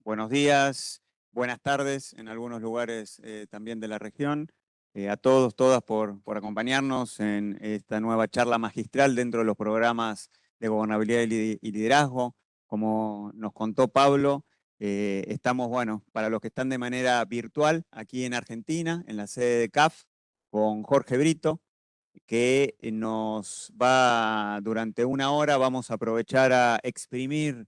buenos días, buenas tardes en algunos lugares también de la región. A todos, todas por acompañarnos en esta nueva charla magistral dentro de los programas de gobernabilidad y liderazgo. Como nos contó Pablo, estamos, bueno, para los que están de manera virtual aquí en Argentina, en la sede de CAF, con Jorge Brito, que nos va, durante una hora, vamos a aprovechar a exprimir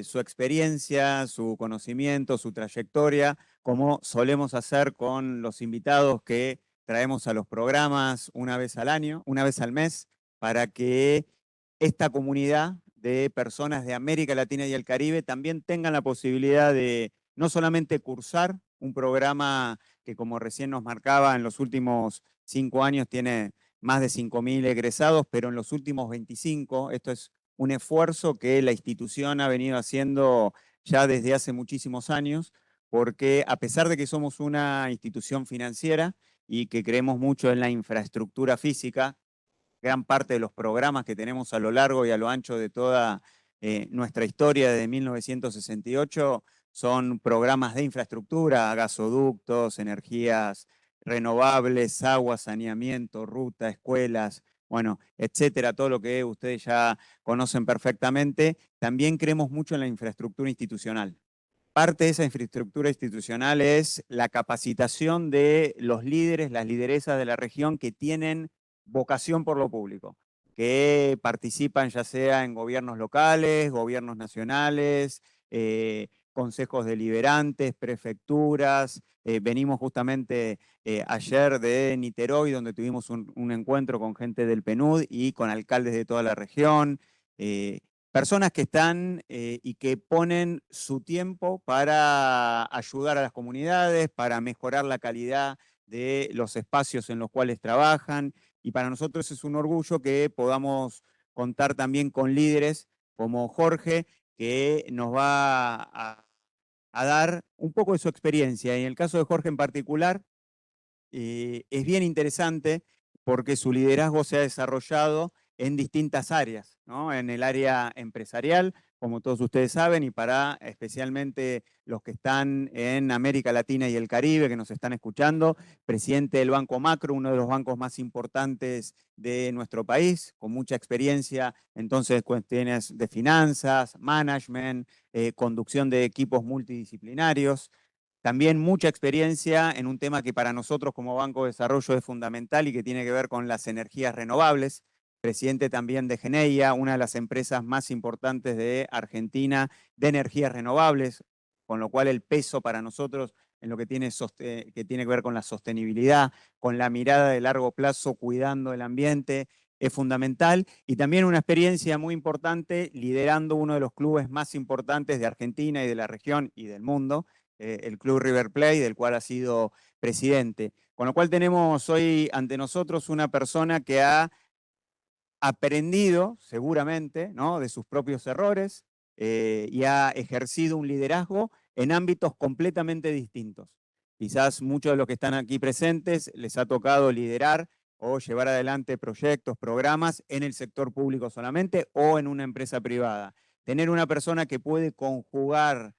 su experiencia, su conocimiento, su trayectoria, como solemos hacer con los invitados que traemos a los programas una vez al año, una vez al mes, para que esta comunidad de personas de América Latina y el Caribe también tengan la posibilidad de no solamente cursar un programa que, como recién nos marcaba, en los últimos 5 años tiene más de 5.000 egresados, pero en los últimos 25, esto es un esfuerzo que la institución ha venido haciendo ya desde hace muchísimos años, porque a pesar de que somos una institución financiera y que creemos mucho en la infraestructura física, gran parte de los programas que tenemos a lo largo y a lo ancho de toda nuestra historia desde 1968 son programas de infraestructura, gasoductos, energías renovables, agua, saneamiento, ruta, escuelas, bueno, etcétera, todo lo que ustedes ya conocen perfectamente. También creemos mucho en la infraestructura institucional. Parte de esa infraestructura institucional es la capacitación de los líderes, las lideresas de la región que tienen vocación por lo público, que participan ya sea en gobiernos locales, gobiernos nacionales, consejos deliberantes, prefecturas. Venimos justamente ayer de Niterói, donde tuvimos un encuentro con gente del PNUD y con alcaldes de toda la región. Personas que están y que ponen su tiempo para ayudar a las comunidades, para mejorar la calidad de los espacios en los cuales trabajan. Y para nosotros es un orgullo que podamos contar también con líderes como Jorge, que nos va a dar un poco de su experiencia. Y en el caso de Jorge en particular, es bien interesante porque su liderazgo se ha desarrollado en distintas áreas, ¿no? En el área empresarial, como todos ustedes saben, y para especialmente los que están en América Latina y el Caribe, que nos están escuchando, presidente del Banco Macro, uno de los bancos más importantes de nuestro país, con mucha experiencia, entonces, cuestiones de finanzas, management, conducción de equipos multidisciplinarios. También mucha experiencia en un tema que para nosotros como Banco de Desarrollo es fundamental y que tiene que ver con las energías renovables. Presidente también de Geneia, una de las empresas más importantes de Argentina de energías renovables, con lo cual el peso para nosotros en lo que tiene que ver con la sostenibilidad, con la mirada de largo plazo, cuidando el ambiente, es fundamental. Y también una experiencia muy importante liderando uno de los clubes más importantes de Argentina y de la región y del mundo, el Club River Plate, del cual ha sido presidente. Con lo cual tenemos hoy ante nosotros una persona que ha aprendido, seguramente, ¿no?, de sus propios errores y ha ejercido un liderazgo en ámbitos completamente distintos. Quizás muchos de los que están aquí presentes les ha tocado liderar o llevar adelante proyectos, programas en el sector público solamente o en una empresa privada. Tener una persona que puede conjugar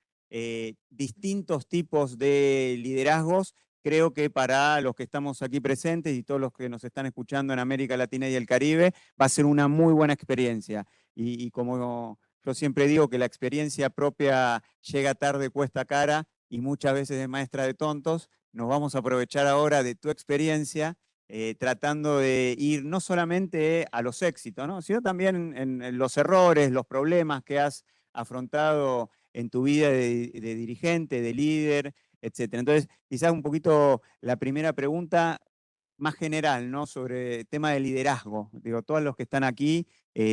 distintos tipos de liderazgos, creo que para los que estamos aquí presentes y todos los que nos están escuchando en América Latina y el Caribe, va a ser una muy buena experiencia. Y como yo siempre digo que la experiencia propia llega tarde, cuesta cara y muchas veces es maestra de tontos, nos vamos a aprovechar ahora de tu experiencia tratando de ir no solamente a los éxitos, ¿no?, sino también en los errores, los problemas que has afrontado en tu vida de dirigente, de líder, etcétera. Entonces, quizás un poquito la primera pregunta más general, ¿no?, sobre tema de liderazgo. Digo, todos los que están aquí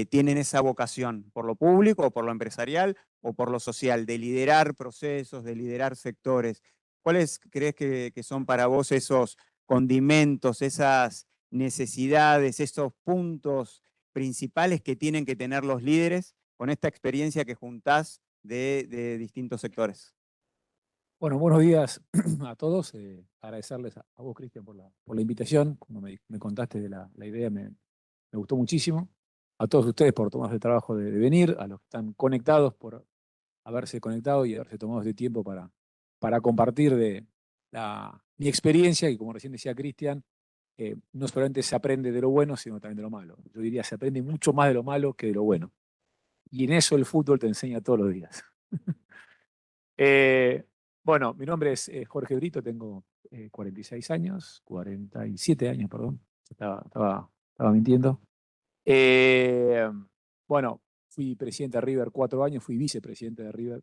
tienen esa vocación, por lo público, o por lo empresarial, o por lo social, de liderar procesos, de liderar sectores. ¿Cuáles crees que son para vos esos condimentos, esas necesidades, esos puntos principales que tienen que tener los líderes con esta experiencia que juntás de distintos sectores? Bueno, buenos días a todos. Agradecerles a vos, Cristian, por la invitación. Cuando me contaste de la idea, me gustó muchísimo. A todos ustedes por tomarse el trabajo de venir, a los que están conectados haberse conectado y haberse tomado este tiempo para compartir mi experiencia, y como recién decía Cristian, no solamente se aprende de lo bueno, sino también de lo malo. Yo diría, se aprende mucho más de lo malo que de lo bueno. Y en eso el fútbol te enseña todos los días. Eh, bueno, mi nombre es Jorge Brito, tengo 46 años, 47 años, perdón. Estaba mintiendo. Eh, bueno, fui presidente de River 4 años, fui vicepresidente de River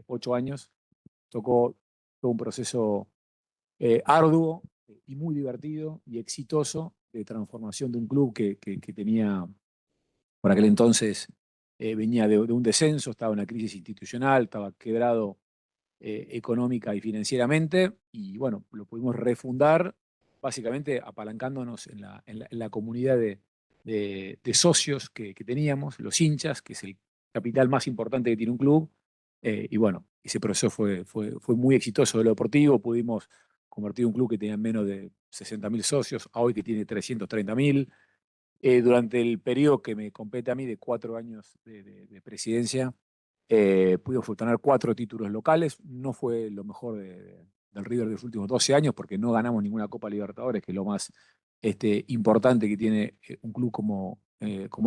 8 años. Tocó todo un proceso arduo y muy divertido y exitoso de transformación de un club que tenía, por aquel entonces, venía de un descenso, estaba en una crisis institucional, estaba quebrado económica y financieramente, y bueno, lo pudimos refundar básicamente apalancándonos en la comunidad de socios que teníamos, los hinchas, que es el capital más importante que tiene un club. Y bueno, ese proceso fue muy exitoso de lo deportivo. Pudimos convertir un club que tenía menos de 60.000 socios a hoy que tiene 330.000. Durante el periodo que me compete a mí de 4 años de presidencia, pudimos tener 4 títulos locales. No fue lo mejor del River de los últimos 12 años porque no ganamos ninguna Copa Libertadores, que es lo más importante que tiene un club como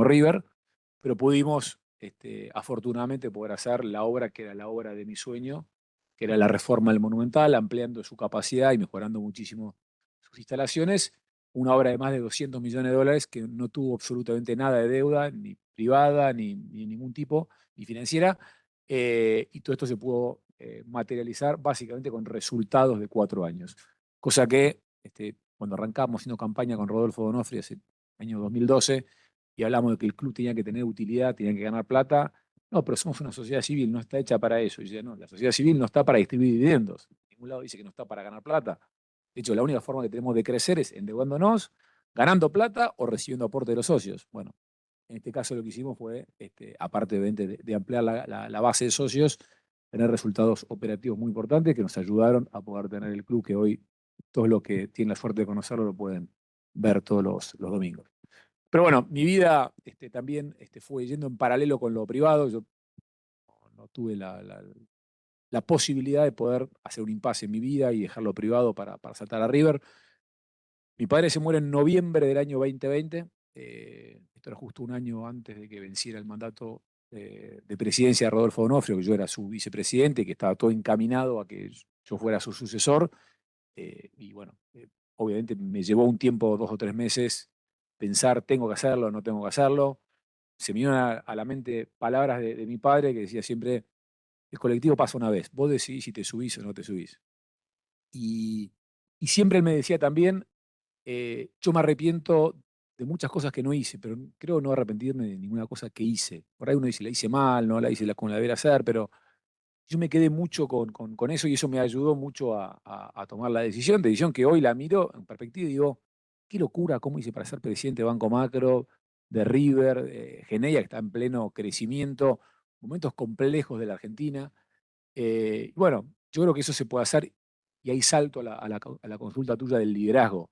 River, pero pudimos afortunadamente poder hacer la obra que era la obra de mi sueño, que era la reforma del Monumental, ampliando su capacidad y mejorando muchísimo sus instalaciones. Una obra de más de 200 millones de dólares que no tuvo absolutamente nada de deuda, ni privada, ni ningún tipo, ni financiera. Y todo esto se pudo materializar básicamente con resultados de 4 años. Cosa que cuando arrancamos haciendo campaña con Rodolfo Donofrio hace año 2012 y hablamos de que el club tenía que tener utilidad, tenía que ganar plata, no, pero somos una sociedad civil, no está hecha para eso. Y dice, no, la sociedad civil no está para distribuir dividendos. En ningún lado dice que no está para ganar plata. De hecho, la única forma que tenemos de crecer es endeudándonos, ganando plata o recibiendo aporte de los socios. Bueno, en este caso lo que hicimos fue, aparte de ampliar la base de socios, tener resultados operativos muy importantes que nos ayudaron a poder tener el club que hoy todos los que tienen la suerte de conocerlo lo pueden ver todos los domingos. Pero bueno, mi vida también fue yendo en paralelo con lo privado. Yo no tuve la posibilidad de poder hacer un impasse en mi vida y dejarlo privado para saltar a River. Mi padre se muere en noviembre del año 2020. Esto era justo un año antes de que venciera el mandato de presidencia de Rodolfo Donofrio, que yo era su vicepresidente, que estaba todo encaminado a que yo fuera su sucesor. Y bueno, obviamente me llevó un tiempo, 2 o 3 meses, pensar, ¿tengo que hacerlo o no tengo que hacerlo? Se me iban a la mente palabras de mi padre que decía siempre, el colectivo pasa una vez, vos decidís si te subís o no te subís. Y, y siempre él me decía también, yo me arrepiento de muchas cosas que no hice, pero creo no arrepentirme de ninguna cosa que hice. Por ahí uno dice, la hice mal, no la hice como la debería hacer, pero yo me quedé mucho con eso y eso me ayudó mucho a tomar la decisión que hoy la miro en perspectiva y digo, qué locura, cómo hice para ser presidente de Banco Macro, de River, Geneia, que está en pleno crecimiento, momentos complejos de la Argentina. Bueno, yo creo que eso se puede hacer y ahí salto a la consulta tuya del liderazgo,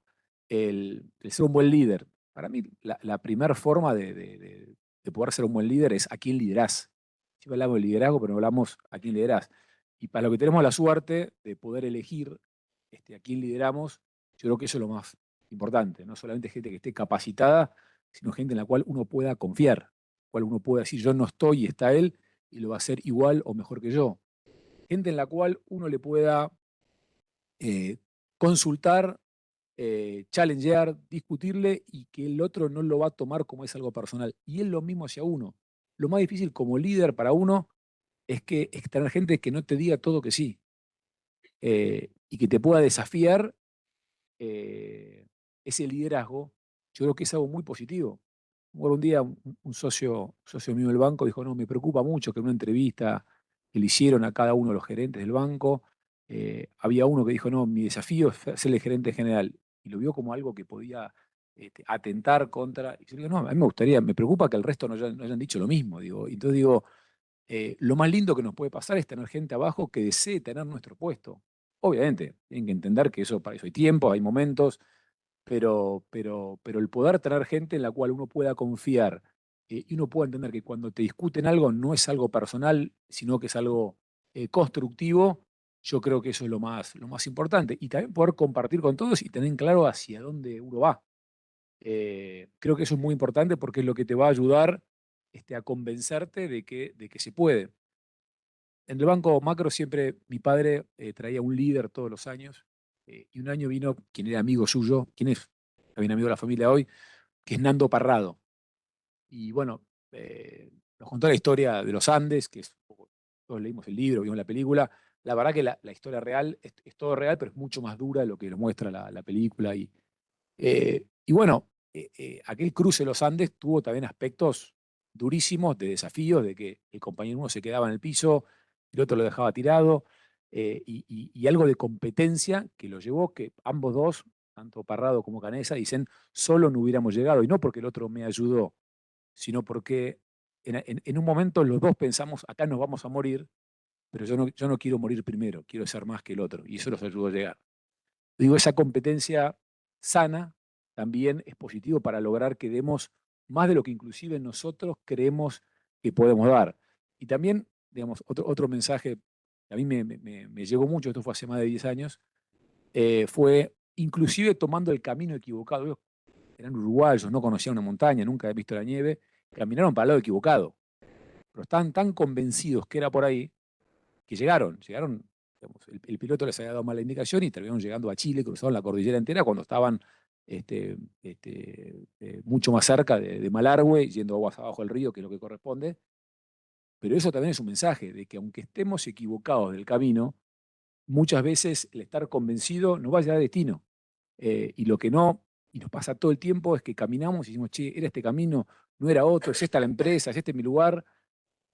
el ser un buen líder. Para mí, la primera forma de poder ser un buen líder es a quién liderás. Siempre hablamos de liderazgo, pero no hablamos a quién liderás. Y para lo que tenemos la suerte de poder elegir a quién lideramos, yo creo que eso es lo más importante. No solamente gente que esté capacitada, sino gente en la cual uno pueda confiar, cual uno pueda decir, yo no estoy y está él, y lo va a hacer igual o mejor que yo. Gente en la cual uno le pueda eh, consultar, challengear, discutirle y que el otro no lo va a tomar como es algo personal. Y es lo mismo hacia uno. Lo más difícil como líder para uno es tener gente que no te diga todo que sí y que te pueda desafiar ese liderazgo. Yo creo que es algo muy positivo. Bueno, un día un socio mío del banco dijo, no, me preocupa mucho que en una entrevista que le hicieron a cada uno de los gerentes del banco, había uno que dijo, no, mi desafío es ser el gerente general. Y lo vio como algo que podía atentar contra. Y yo digo, no, a mí me gustaría, me preocupa que el resto no hayan dicho lo mismo. Digo. Entonces digo, lo más lindo que nos puede pasar es tener gente abajo que desee tener nuestro puesto. Obviamente, tienen que entender que para eso hay tiempo, hay momentos, pero el poder tener gente en la cual uno pueda confiar y uno puede entender que cuando te discuten algo no es algo personal, sino que es algo constructivo. Yo creo que eso es lo más importante. Y también poder compartir con todos y tener claro hacia dónde uno va. Creo que eso es muy importante porque es lo que te va a ayudar a convencerte de que se puede. En el Banco Macro siempre mi padre traía un líder todos los años, y un año vino quien era amigo suyo, quien es también amigo de la familia hoy, que es Nando Parrado. Y bueno, nos contó la historia de los Andes, que es, todos leímos el libro, vimos la película. La verdad que la historia real es todo real, pero es mucho más dura de lo que lo muestra la película. Y bueno, aquel cruce de los Andes tuvo también aspectos durísimos de desafíos, de que el compañero uno se quedaba en el piso, el otro lo dejaba tirado, y algo de competencia que lo llevó que ambos dos, tanto Parrado como Canesa, dicen, solo no hubiéramos llegado, y no porque el otro me ayudó, sino porque en un momento los dos pensamos, acá nos vamos a morir, pero yo no quiero morir primero, quiero ser más que el otro, y eso los ayudó a llegar. Digo, esa competencia sana también es positivo para lograr que demos más de lo que inclusive nosotros creemos que podemos dar. Y también, digamos, otro mensaje que a mí me llegó mucho, esto fue hace más de 10 años, fue inclusive tomando el camino equivocado. Ellos eran uruguayos, no conocían una montaña, nunca habían visto la nieve, caminaron para el lado equivocado, pero estaban tan convencidos que era por ahí que llegaron, digamos, el piloto les había dado mala indicación y terminaron llegando a Chile, cruzaron la cordillera entera cuando estaban mucho más cerca de Malargüe, yendo aguas abajo del río, que es lo que corresponde. Pero eso también es un mensaje de que aunque estemos equivocados del camino, muchas veces el estar convencido nos va a llevar a destino. Y lo que no, y nos pasa todo el tiempo, es que caminamos y decimos, che, era este camino, no era otro, es esta la empresa, es este mi lugar.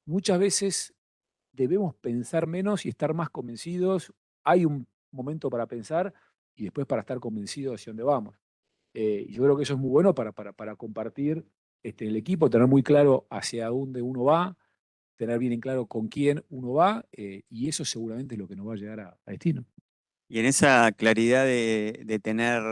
Muchas veces debemos pensar menos y estar más convencidos. Hay un momento para pensar y después para estar convencidos hacia dónde vamos. Y yo creo que eso es muy bueno para compartir el equipo, tener muy claro hacia dónde uno va, tener bien en claro con quién uno va, y eso seguramente es lo que nos va a llegar a destino. Y en esa claridad de tener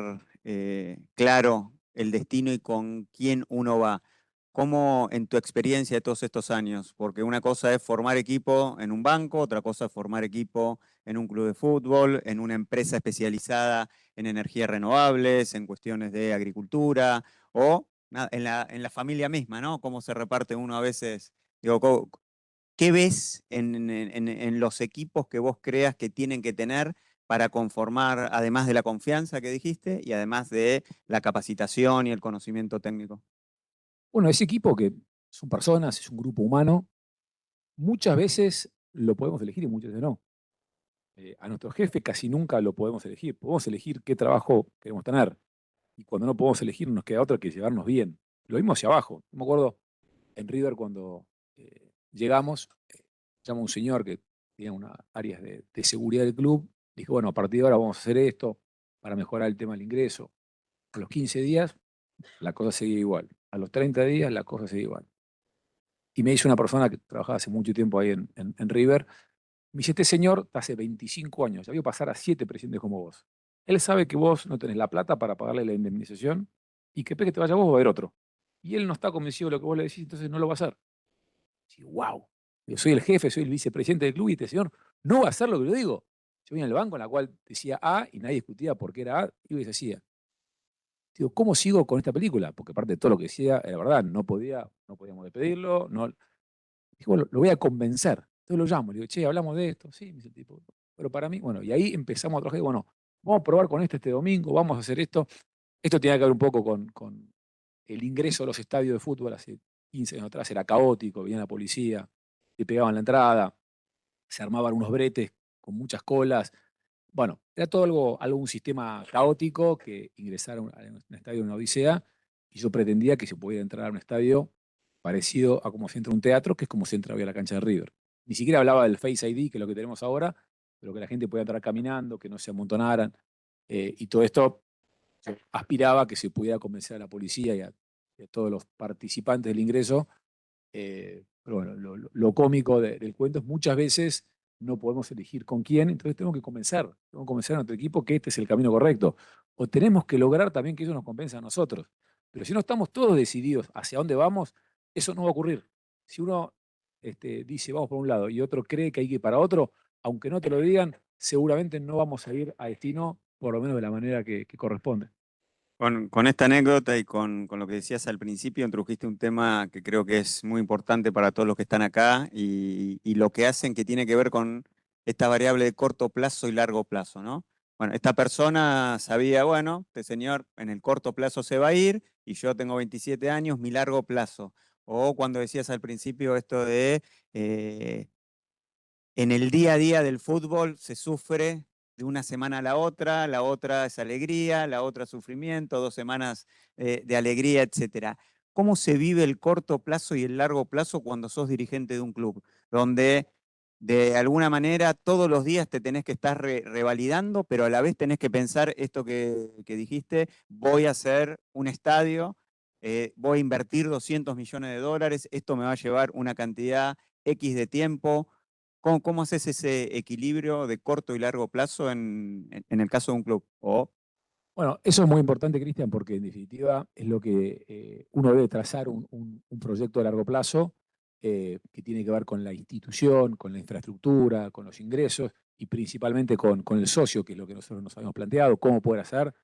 claro el destino y con quién uno va, ¿cómo en tu experiencia de todos estos años? Porque una cosa es formar equipo en un banco, otra cosa es formar equipo en un club de fútbol, en una empresa especializada en energías renovables, en cuestiones de agricultura o en la familia misma, ¿no? ¿Cómo se reparte uno a veces? Digo, ¿qué ves en los equipos que vos creas que tienen que tener para conformar, además de la confianza que dijiste y además de la capacitación y el conocimiento técnico? Bueno, ese equipo que son personas, es un grupo humano, muchas veces lo podemos elegir y muchas veces no. A nuestro jefe casi nunca lo podemos elegir. Podemos elegir qué trabajo queremos tener. Y cuando no podemos elegir, nos queda otra que llevarnos bien. Lo mismo hacia abajo. Me acuerdo en River cuando llegamos, llama un señor que tenía unas áreas de seguridad del club. Dije, bueno, a partir de ahora vamos a hacer esto para mejorar el tema del ingreso. A los 15 días, la cosa seguía igual. A los 30 días, la cosa seguía igual. Y me dice una persona que trabajaba hace mucho tiempo ahí en River, me dice, este señor está hace 25 años, ya vio pasar a 7 presidentes como vos. Él sabe que vos no tenés la plata para pagarle la indemnización y que después que te vaya vos va a haber otro. Y él no está convencido de lo que vos le decís, entonces no lo va a hacer. Y digo, wow, yo soy el jefe, soy el vicepresidente del club y este señor no va a hacer lo que yo digo. Yo vine al banco en la cual decía A y nadie discutía por qué era A, y yo decía, digo, ¿cómo sigo con esta película? Porque aparte de todo lo que decía era verdad, no podíamos despedirlo, no. Dije, bueno, lo voy a convencer. Entonces lo llamo, le digo, che, hablamos de esto. Sí, me dice el tipo. Pero para mí, bueno, y ahí empezamos a trabajar. Bueno, vamos a probar con este domingo, vamos a hacer esto. Esto tiene que ver un poco con el ingreso a los estadios de fútbol hace 15 años atrás. Era caótico, venía la policía, le pegaban la entrada, se armaban unos bretes con muchas colas. Bueno, era todo un sistema caótico que ingresara a un estadio de una odisea y yo pretendía que se pudiera entrar a un estadio parecido a como se entra a un teatro, que es como se entra hoy a la cancha de River. Ni siquiera hablaba del Face ID, que es lo que tenemos ahora, pero que la gente pudiera entrar caminando, que no se amontonaran. Y todo esto yo aspiraba a que se pudiera convencer a la policía y a todos los participantes del ingreso. Pero bueno, lo cómico del cuento es muchas veces no podemos elegir con quién, entonces tengo que convencer a nuestro equipo que este es el camino correcto. O tenemos que lograr también que ellos nos convenzan a nosotros. Pero si no estamos todos decididos hacia dónde vamos, Eso no va a ocurrir. Si uno dice vamos por un lado y otro cree que hay que ir para otro, aunque no te lo digan, seguramente no vamos a ir a destino, por lo menos de la manera que corresponde. Con esta anécdota y con lo que decías al principio, introdujiste un tema que creo que es muy importante para todos los que están acá y lo que hacen que tiene que ver con esta variable de corto plazo y largo plazo, ¿no? Bueno, esta persona sabía, bueno, este señor en el corto plazo se va a ir y yo tengo 27 años, mi largo plazo. O cuando decías al principio esto de en el día a día del fútbol se sufre de una semana a la otra es alegría, la otra sufrimiento, 2 semanas de alegría, etcétera. ¿Cómo se vive el corto plazo y el largo plazo cuando sos dirigente de un club? Donde de alguna manera todos los días te tenés que estar revalidando, pero a la vez tenés que pensar esto que dijiste, voy a hacer un estadio, voy a invertir 200 millones de dólares, esto me va a llevar una cantidad X de tiempo. ¿Cómo haces ese equilibrio de corto y largo plazo en el caso de un club? Bueno, eso es muy importante, Cristian, porque en definitiva es lo que uno debe trazar un proyecto a largo plazo que tiene que ver con la institución, con la infraestructura, con los ingresos y principalmente con el socio, que es lo que nosotros nos habíamos planteado, cómo poder hacer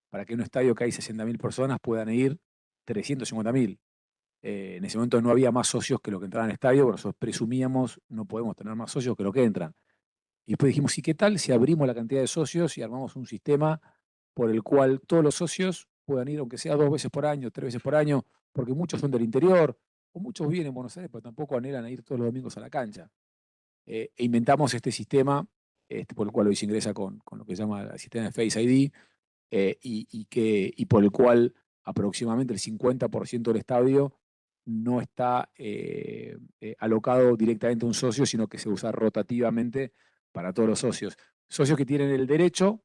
para que en un estadio que hay 60.000 personas puedan ir 350.000. En ese momento no había más socios que lo que entraban al estadio, pero nosotros presumíamos no podemos tener más socios que lo que entran. Y después dijimos, ¿y qué tal si abrimos la cantidad de socios y armamos un sistema por el cual todos los socios puedan ir, aunque sea 2 veces por año, 3 veces por año, porque muchos son del interior, o muchos viven en Buenos Aires, pero tampoco anhelan a ir todos los domingos a la cancha? E inventamos este sistema por el cual hoy se ingresa con lo que se llama el sistema de Face ID, y por el cual aproximadamente el 50% del estadio no está alocado directamente a un socio, sino que se usa rotativamente para todos los socios. Socios que tienen el derecho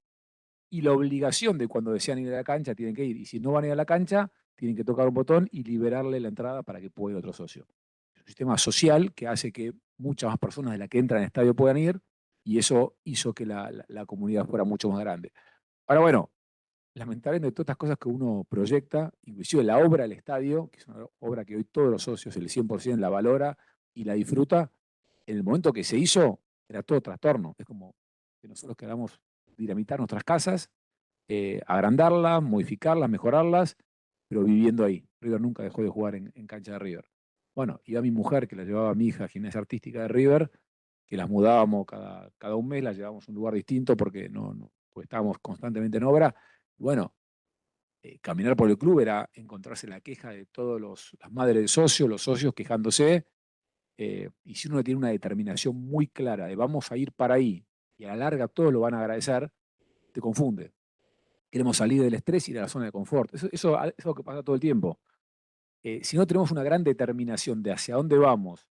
y la obligación de cuando desean ir a la cancha tienen que ir. Y si no van a ir a la cancha, tienen que tocar un botón y liberarle la entrada para que pueda ir otro socio. Es un sistema social que hace que muchas más personas de las que entran al estadio puedan ir, y eso hizo que la comunidad fuera mucho más grande. Ahora, bueno, lamentablemente todas estas cosas que uno proyecta, inclusive la obra del estadio, que es una obra que hoy todos los socios, el 100% la valora y la disfruta, en el momento que se hizo era todo trastorno. Es como que nosotros queramos dinamitar nuestras casas, agrandarlas, modificarlas, mejorarlas, pero viviendo ahí. River nunca dejó de jugar en cancha de River. Bueno, iba mi mujer, que la llevaba a mi hija a gimnasia artística de River, que las mudábamos cada un mes, las llevábamos a un lugar distinto porque porque estábamos constantemente en obra. Bueno, caminar por el club era encontrarse la queja de todas las madres de socios, los socios quejándose, y si uno tiene una determinación muy clara de vamos a ir para ahí, y a la larga todos lo van a agradecer, te confunde. Queremos salir del estrés y de la zona de confort. Eso es algo que pasa todo el tiempo. Si no tenemos una gran determinación de hacia dónde vamos,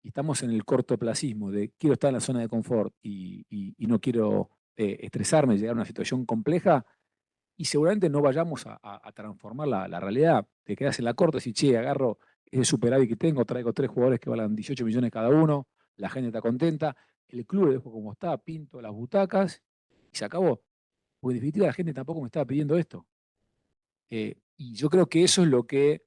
y estamos en el cortoplacismo de quiero estar en la zona de confort y no quiero estresarme, llegar a una situación compleja, y seguramente no vayamos a transformar la realidad. Te quedas en la corte y decís, che, agarro ese superávit que tengo, traigo 3 jugadores que valen 18 millones cada uno, la gente está contenta, el club lo dejo como está, pinto las butacas y se acabó. Porque en definitiva la gente tampoco me estaba pidiendo esto. Y yo creo que eso es lo que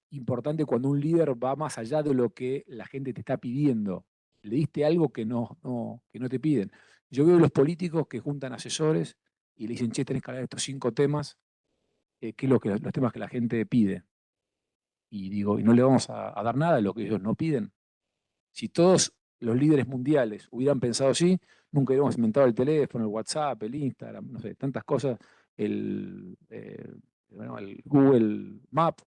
importante cuando un líder va más allá de lo que la gente te está pidiendo. Le diste algo que no te piden. Yo veo los políticos que juntan asesores y le dicen, che, tenés que hablar de estos 5 temas, que es los temas que la gente pide. Y digo, y no le vamos a dar nada de lo que ellos no piden. Si todos los líderes mundiales hubieran pensado así, nunca hubiéramos inventado el teléfono, el WhatsApp, el Instagram, no sé, tantas cosas, bueno, el Google Map.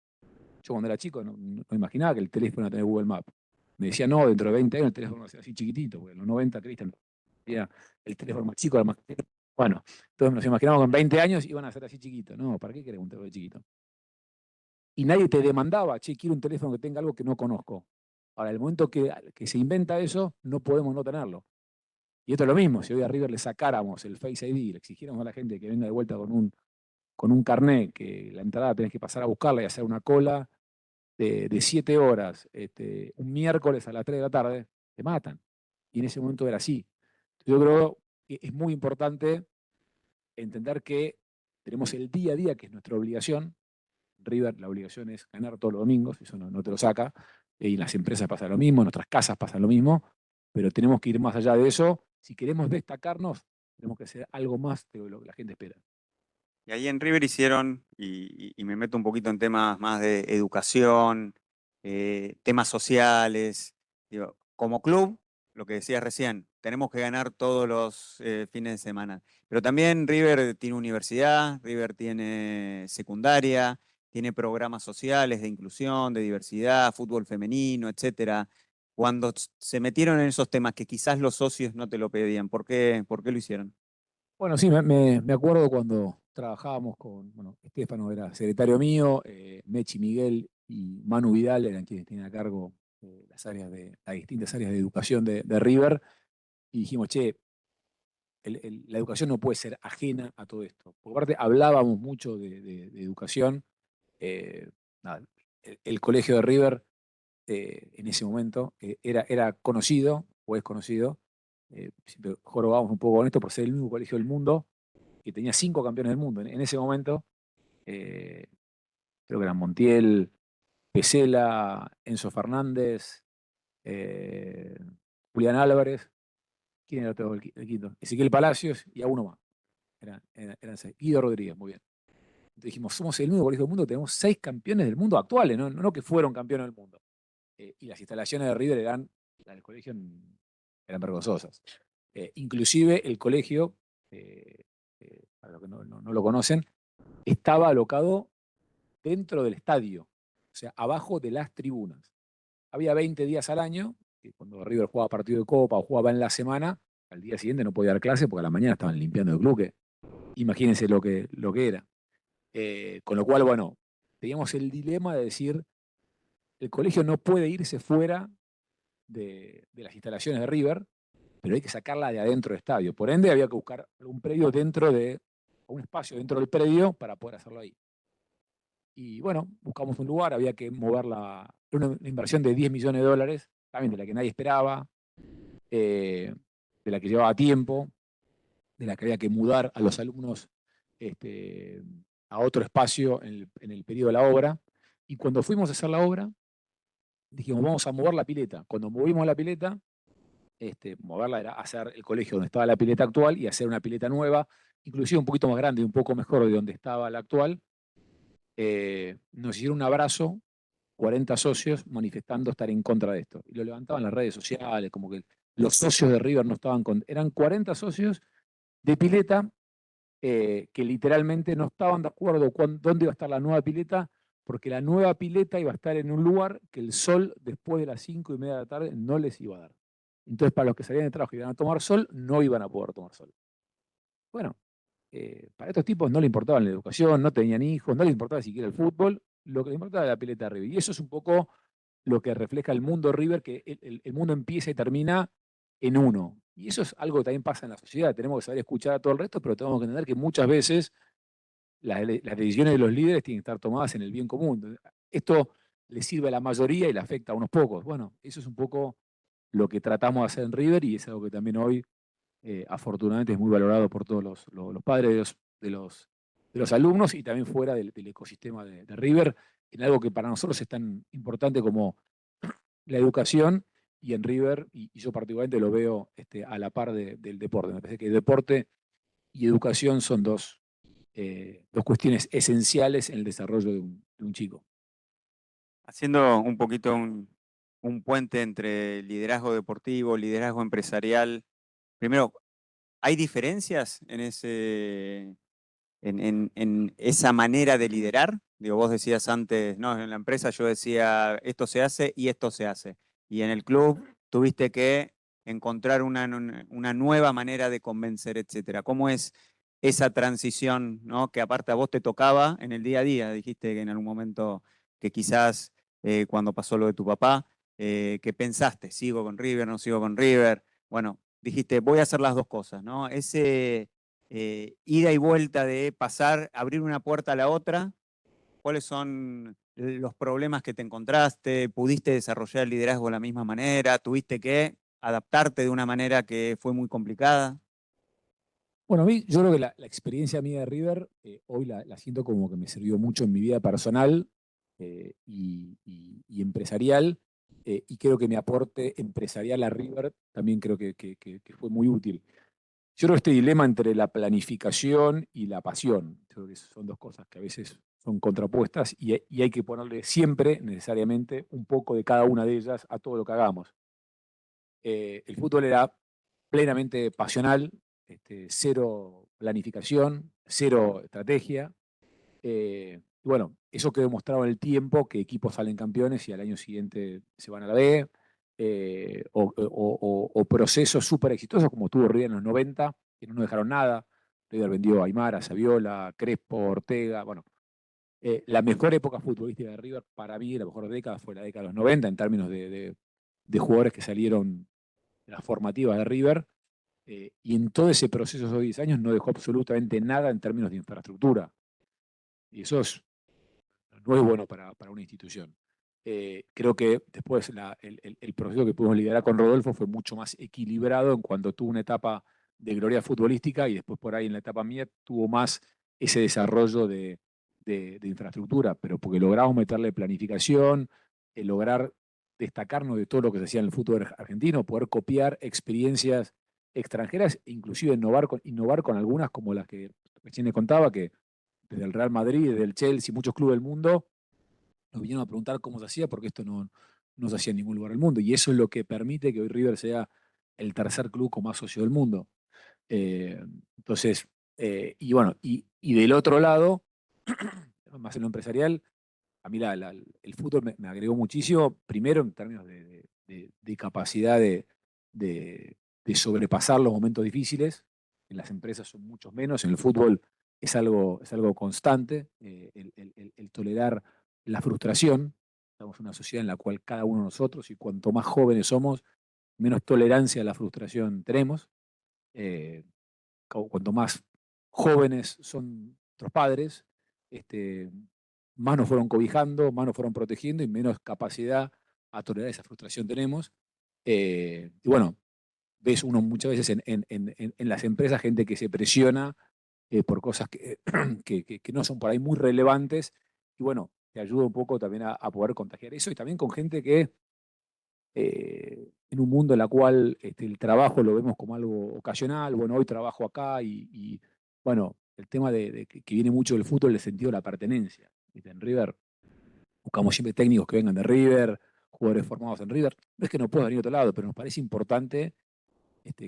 Yo cuando era chico no imaginaba que el teléfono iba a tener Google Map. Me decía, no, dentro de 20 años el teléfono va a ser así chiquitito, porque en los 90, Cristian, era el teléfono más chico, era más... Bueno, entonces nos imaginamos que en 20 años iban a ser así chiquitos. No, ¿para qué querés un teléfono chiquito? Y nadie te demandaba, che, quiero un teléfono que tenga algo que no conozco. Ahora, el momento que se inventa eso, no podemos no tenerlo. Y esto es lo mismo, si hoy a River le sacáramos el Face ID, le exigiéramos a la gente que venga de vuelta con un carnet, que la entrada tenés que pasar a buscarla y hacer una cola de 7 horas, un miércoles a las 3 de la tarde, te matan. Y en ese momento era así. Yo creo que es muy importante entender que tenemos el día a día, que es nuestra obligación, River la obligación es ganar todos los domingos, eso no te lo saca, y en las empresas pasa lo mismo, en nuestras casas pasa lo mismo, pero tenemos que ir más allá de eso. Si queremos destacarnos, tenemos que hacer algo más de lo que la gente espera. Y ahí en River hicieron, y me meto un poquito en temas más de educación, temas sociales. Digo, como club, lo que decías recién, tenemos que ganar todos los fines de semana. Pero también River tiene universidad, River tiene secundaria, tiene programas sociales de inclusión, de diversidad, fútbol femenino, etcétera. Cuando se metieron en esos temas que quizás los socios no te lo pedían, por qué lo hicieron? Bueno, sí, me acuerdo cuando trabajábamos con, bueno, Estefano era secretario mío, Mechi Miguel y Manu Vidal eran quienes tenían a cargo las distintas áreas de educación de River, y dijimos, che, la educación no puede ser ajena a todo esto. Por aparte, hablábamos mucho de educación. eh, nada, el colegio de River en ese momento era conocido, o es conocido, siempre jorobábamos un poco con esto por ser el único colegio del mundo que tenía 5 campeones del mundo. En ese momento, eh, creo que eran Montiel, Pesela, Enzo Fernández, eh, Julián Álvarez, ¿quién era todo el quinto? Ezequiel Palacios y a uno más. Eran 6. Guido Rodríguez, muy bien. Entonces dijimos, somos el único colegio del mundo que tenemos 6 campeones del mundo actuales, no que fueron campeones del mundo. Y las instalaciones de River las del colegio eran vergonzosas. Inclusive el colegio, para los que no lo conocen, estaba alocado dentro del estadio, o sea, abajo de las tribunas. Había 20 días al año, que cuando River jugaba partido de Copa o jugaba en la semana, al día siguiente no podía dar clase porque a la mañana estaban limpiando el club, que imagínense lo que era. Con lo cual, bueno, teníamos el dilema de decir, el colegio no puede irse fuera de las instalaciones de River, pero hay que sacarla de adentro del estadio. Por ende, había que buscar un predio un espacio dentro del predio para poder hacerlo ahí. Y bueno, buscamos un lugar, había que moverla, una inversión de 10 millones de dólares, también de la que nadie esperaba, de la que llevaba tiempo, de la que había que mudar a los alumnos a otro espacio en el periodo de la obra. Y cuando fuimos a hacer la obra, dijimos, vamos a mover la pileta. Cuando movimos la pileta, moverla era hacer el colegio donde estaba la pileta actual y hacer una pileta nueva, inclusive un poquito más grande y un poco mejor de donde estaba la actual. Nos hicieron un abrazo 40 socios manifestando estar en contra de esto. Y lo levantaban en las redes sociales, como que los socios de River no estaban con... Eran 40 socios de pileta que literalmente no estaban de acuerdo con dónde iba a estar la nueva pileta, porque la nueva pileta iba a estar en un lugar que el sol después de las 5:30 de la tarde no les iba a dar. Entonces, para los que salían de trabajo y iban a tomar sol, no iban a poder tomar sol. Bueno, para estos tipos no le importaba la educación, no tenían hijos, no les importaba siquiera el fútbol, lo que les importaba era la pileta de River. Y eso es un poco lo que refleja el mundo River, que el mundo empieza y termina en uno. Y eso es algo que también pasa en la sociedad. Tenemos que saber escuchar a todo el resto, pero tenemos que entender que muchas veces las decisiones de los líderes tienen que estar tomadas en el bien común. Esto le sirve a la mayoría y le afecta a unos pocos. Bueno, eso es un poco lo que tratamos de hacer en River y es algo que también hoy, afortunadamente, es muy valorado por todos los padres de los alumnos y también fuera del ecosistema de River, en algo que para nosotros es tan importante como la educación, y en River, y yo particularmente lo veo a la par del deporte. Me parece que deporte y educación son dos cuestiones esenciales en el desarrollo de un chico. Haciendo un poquito un puente entre liderazgo deportivo, liderazgo empresarial. Primero, ¿hay diferencias en esa manera de liderar? Digo, vos decías antes, no, en la empresa yo decía, esto se hace y esto se hace. Y en el club tuviste que encontrar una nueva manera de convencer, etcétera. ¿Cómo es esa transición, ¿no? Que aparte a vos te tocaba en el día a día? Dijiste que en algún momento que quizás cuando pasó lo de tu papá, que pensaste, ¿sigo con River, no sigo con River? Bueno, dijiste, voy a hacer las dos cosas, ¿no? Ese ida y vuelta de pasar, abrir una puerta a la otra. ¿Cuáles son los problemas que te encontraste? ¿Pudiste desarrollar el liderazgo de la misma manera? ¿Tuviste que adaptarte de una manera que fue muy complicada? Bueno, a mí, yo creo que la experiencia mía de River, hoy la siento como que me sirvió mucho en mi vida personal y empresarial, y creo que mi aporte empresarial a River también creo que fue muy útil. Yo creo que este dilema entre la planificación y la pasión, creo que son dos cosas que a veces son contrapuestas y hay que ponerle siempre, necesariamente, un poco de cada una de ellas a todo lo que hagamos. El fútbol era plenamente pasional, cero planificación, cero estrategia. Y bueno, eso quedó demostrado en el tiempo, que equipos salen campeones y al año siguiente se van a la B, o procesos súper exitosos como tuvo River en los 90, que no nos dejaron nada. River vendió a Aymar, a Saviola, Crespo, Ortega. Bueno, la mejor época futbolística de River, para mí, la mejor década fue la década de los 90 en términos de jugadores que salieron de las formativas de River. Y en todo ese proceso de esos 10 años no dejó absolutamente nada en términos de infraestructura. Y eso no es bueno para una institución. Creo que después el proceso que pudimos liderar con Rodolfo fue mucho más equilibrado en cuanto tuvo una etapa de gloria futbolística y después por ahí en la etapa mía tuvo más ese desarrollo de infraestructura, pero porque logramos meterle planificación, lograr destacarnos de todo lo que se hacía en el fútbol argentino, poder copiar experiencias extranjeras e inclusive innovar con algunas como las que recién le contaba, que desde el Real Madrid, desde el Chelsea, muchos clubes del mundo, nos vinieron a preguntar cómo se hacía, porque esto no se hacía en ningún lugar del mundo. Y eso es lo que permite que hoy River sea el tercer club con más socios del mundo. Eh, entonces, y bueno, y del otro lado, más en lo empresarial, a mí el fútbol me agregó muchísimo, primero en términos de capacidad de, de sobrepasar los momentos difíciles. En las empresas son muchos menos, en el fútbol es algo constante, el tolerar la frustración. Estamos en una sociedad en la cual cada uno de nosotros, y cuanto más jóvenes somos, menos tolerancia a la frustración tenemos. Eh, Cuanto más jóvenes son nuestros padres, este, más nos fueron cobijando, más nos fueron protegiendo y menos capacidad a tolerar esa frustración tenemos. Y bueno, ves uno muchas veces en las empresas gente que se presiona por cosas que no son por ahí muy relevantes y bueno, te ayuda un poco también a poder contagiar eso y también con gente que en un mundo en el cual el trabajo lo vemos como algo ocasional, bueno, hoy trabajo acá bueno, el tema de que viene mucho del fútbol, el sentido de la pertenencia. ¿Viste? En River buscamos siempre técnicos que vengan de River, jugadores formados en River. No es que no puedan venir a otro lado, pero nos parece importante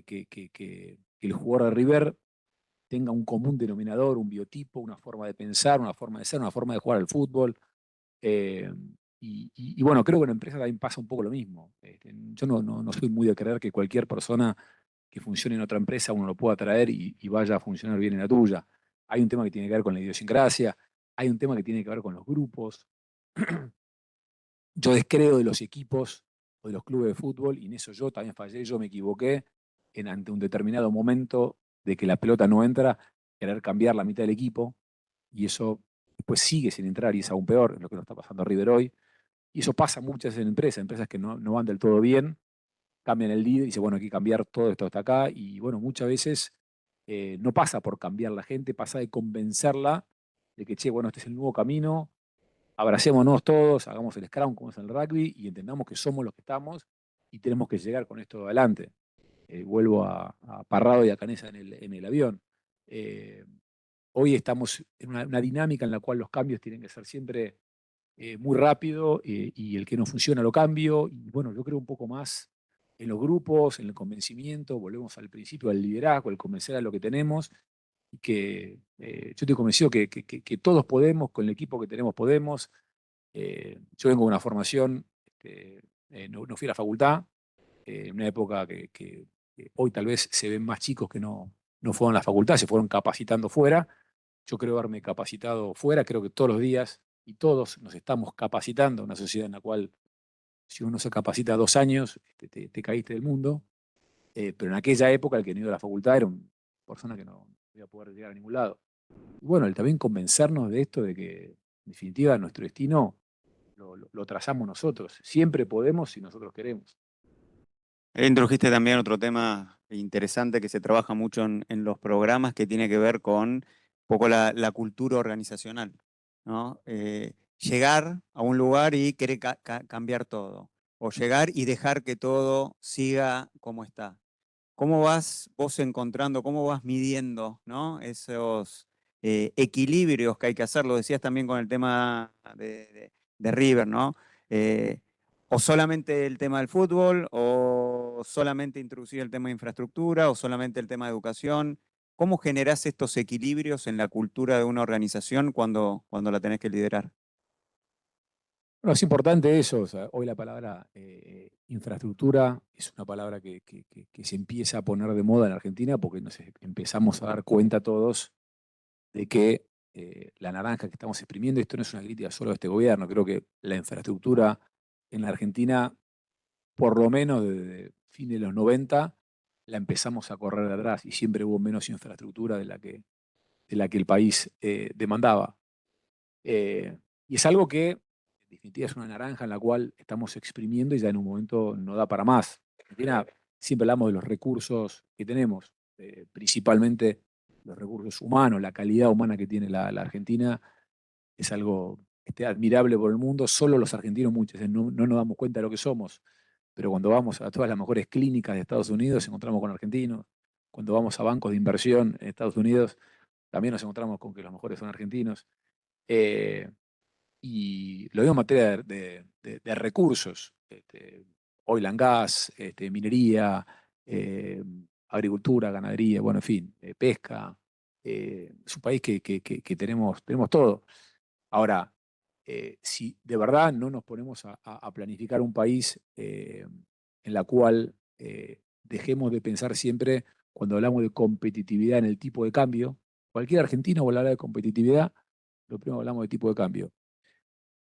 que el jugador de River tenga un común denominador, un biotipo, una forma de pensar, una forma de ser, una forma de jugar al fútbol. Eh, y bueno, creo que en la empresa también pasa un poco lo mismo. Yo no soy muy de creer que cualquier persona que funcione en otra empresa uno lo pueda traer y vaya a funcionar bien en la tuya. Hay un tema que tiene que ver con la idiosincrasia, hay un tema que tiene que ver con los grupos. Yo descreo de los equipos o de los clubes de fútbol y en eso yo también fallé, yo me equivoqué ante un determinado momento de que la pelota no entra, querer cambiar la mitad del equipo y eso después sigue sin entrar y es aún peor, es lo que nos está pasando a River hoy. Y eso pasa muchas veces en empresas que no van del todo bien, cambian el líder y dicen, bueno, hay que cambiar todo esto hasta acá. Y bueno, muchas veces no pasa por cambiar la gente, pasa de convencerla de que, che, bueno, este es el nuevo camino, abracémonos todos, hagamos el scrum como es en el rugby y entendamos que somos los que estamos y tenemos que llegar con esto adelante. Vuelvo a Parrado y a Canesa en el avión. Eh, Hoy estamos en una dinámica en la cual los cambios tienen que ser siempre muy rápido y el que no funciona lo cambio. Y bueno, yo creo un poco más en los grupos, en el convencimiento, volvemos al principio del liderazgo, el convencer a lo que tenemos y que yo estoy convencido que todos podemos, con el equipo que tenemos podemos. Yo vengo de una formación, no fui a la facultad, en una época que hoy tal vez se ven más chicos que no fueron a la facultad, se fueron capacitando fuera. Yo creo haberme capacitado fuera, creo que todos los días y todos nos estamos capacitando, una sociedad en la cual si uno se capacita 2 años, te caíste del mundo, pero en aquella época el que no iba a la facultad era una persona que no iba a poder llegar a ningún lado. Y bueno, el también convencernos de esto, de que en definitiva nuestro destino lo trazamos nosotros, siempre podemos si nosotros queremos. Introdujiste también otro tema interesante que se trabaja mucho en los programas, que tiene que ver con un poco la cultura organizacional, ¿no? Llegar a un lugar y querer cambiar todo, o llegar y dejar que todo siga como está. ¿Cómo vas vos encontrando, cómo vas midiendo, ¿no? Esos equilibrios que hay que hacer? Lo decías también con el tema de River, ¿no? Eh, o solamente el tema del fútbol, o solamente introducir el tema de infraestructura, o solamente el tema de educación. ¿Cómo generás estos equilibrios en la cultura de una organización cuando la tenés que liderar? Bueno, es importante eso. O sea, hoy la palabra infraestructura es una palabra que se empieza a poner de moda en Argentina porque nos empezamos a dar cuenta todos de que la naranja que estamos exprimiendo, esto no es una crítica solo de este gobierno, creo que la infraestructura en la Argentina, por lo menos desde fin de los 90, la empezamos a correr de atrás y siempre hubo menos infraestructura de la que el país demandaba. Y es algo que, en definitiva, es una naranja en la cual estamos exprimiendo y ya en un momento no da para más. En Argentina siempre hablamos de los recursos que tenemos, principalmente los recursos humanos, la calidad humana que tiene la Argentina es algo admirable por el mundo. Solo los argentinos muchas veces no nos damos cuenta de lo que somos, pero cuando vamos a todas las mejores clínicas de Estados Unidos nos encontramos con argentinos. Cuando vamos a bancos de inversión en Estados Unidos también nos encontramos con que los mejores son argentinos. Eh, y lo mismo en materia de recursos, oil and gas, minería, eh, agricultura, ganadería, bueno, en fin, pesca. Es un país que tenemos todo. Ahora, si de verdad no nos ponemos a planificar un país en la cual dejemos de pensar siempre, cuando hablamos de competitividad en el tipo de cambio, cualquier argentino va a hablar de competitividad, lo primero hablamos de tipo de cambio.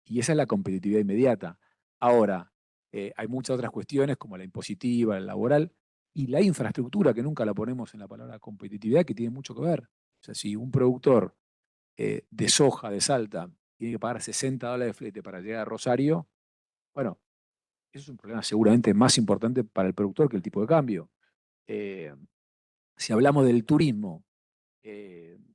Y esa es la competitividad inmediata. Ahora, hay muchas otras cuestiones como la impositiva, la laboral y la infraestructura, que nunca la ponemos en la palabra competitividad, que tiene mucho que ver. O sea, si un productor de soja de Salta tiene que pagar $60 de flete para llegar a Rosario, bueno, eso es un problema seguramente más importante para el productor que el tipo de cambio. Eh, si hablamos del turismo,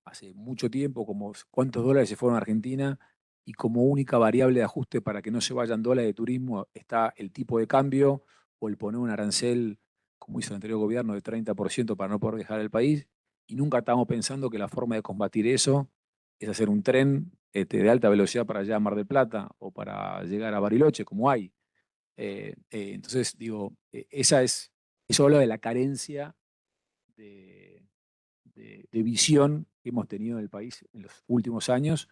hace mucho tiempo, como cuántos dólares se fueron a Argentina, y como única variable de ajuste para que no se vayan dólares de turismo está el tipo de cambio o el poner un arancel, como hizo el anterior gobierno, de 30% para no poder dejar el país, y nunca estamos pensando que la forma de combatir eso es hacer un tren de alta velocidad para allá a Mar del Plata o para llegar a Bariloche, como hay. Entonces, digo, eso habla de la carencia de, de visión que hemos tenido en el país en los últimos años.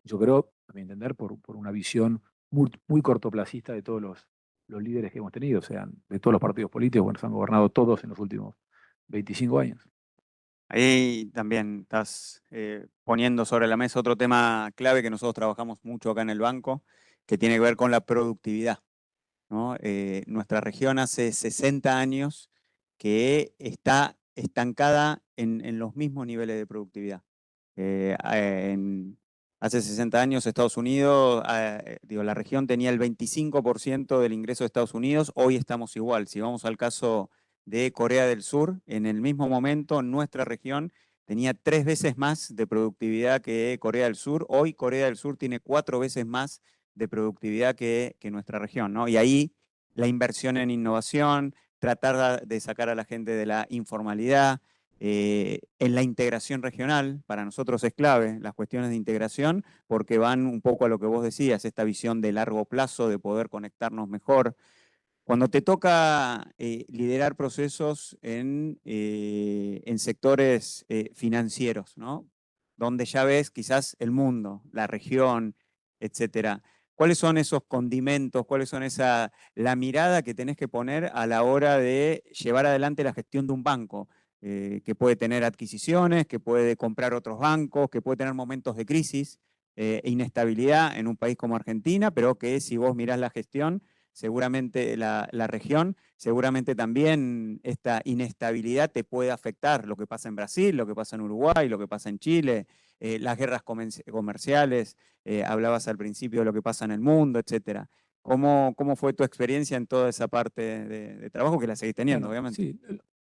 Yo creo, a mi entender, por una visión muy cortoplacista de todos los líderes que hemos tenido, o sea, de todos los partidos políticos, bueno, se han gobernado todos en los últimos 25 años. Ahí también estás poniendo sobre la mesa otro tema clave que nosotros trabajamos mucho acá en el banco, que tiene que ver con la productividad, ¿no? Nuestra región hace 60 años que está estancada en los mismos niveles de productividad. Hace 60 años Estados Unidos, digo, la región tenía el 25% del ingreso de Estados Unidos, hoy estamos igual. Si vamos al caso de Corea del Sur, en el mismo momento nuestra región tenía 3 veces más de productividad que Corea del Sur, hoy Corea del Sur tiene 4 veces más de productividad que nuestra región, ¿no? Y ahí la inversión en innovación, tratar de sacar a la gente de la informalidad, en la integración regional, para nosotros es clave las cuestiones de integración, porque van un poco a lo que vos decías, esta visión de largo plazo, de poder conectarnos mejor. Cuando te toca liderar procesos en sectores financieros, ¿no? Donde ya ves quizás el mundo, la región, etcétera. ¿Cuáles son esos condimentos? ¿Cuáles son la mirada que tenés que poner a la hora de llevar adelante la gestión de un banco? Que puede tener adquisiciones, que puede comprar otros bancos, que puede tener momentos de crisis e inestabilidad en un país como Argentina, pero que si vos mirás la gestión, seguramente la región, seguramente también esta inestabilidad te puede afectar lo que pasa en Brasil, lo que pasa en Uruguay, lo que pasa en Chile, las guerras comerciales, hablabas al principio de lo que pasa en el mundo, etcétera. ¿Cómo fue tu experiencia en toda esa parte de trabajo que la seguís teniendo, Bueno, obviamente? sí,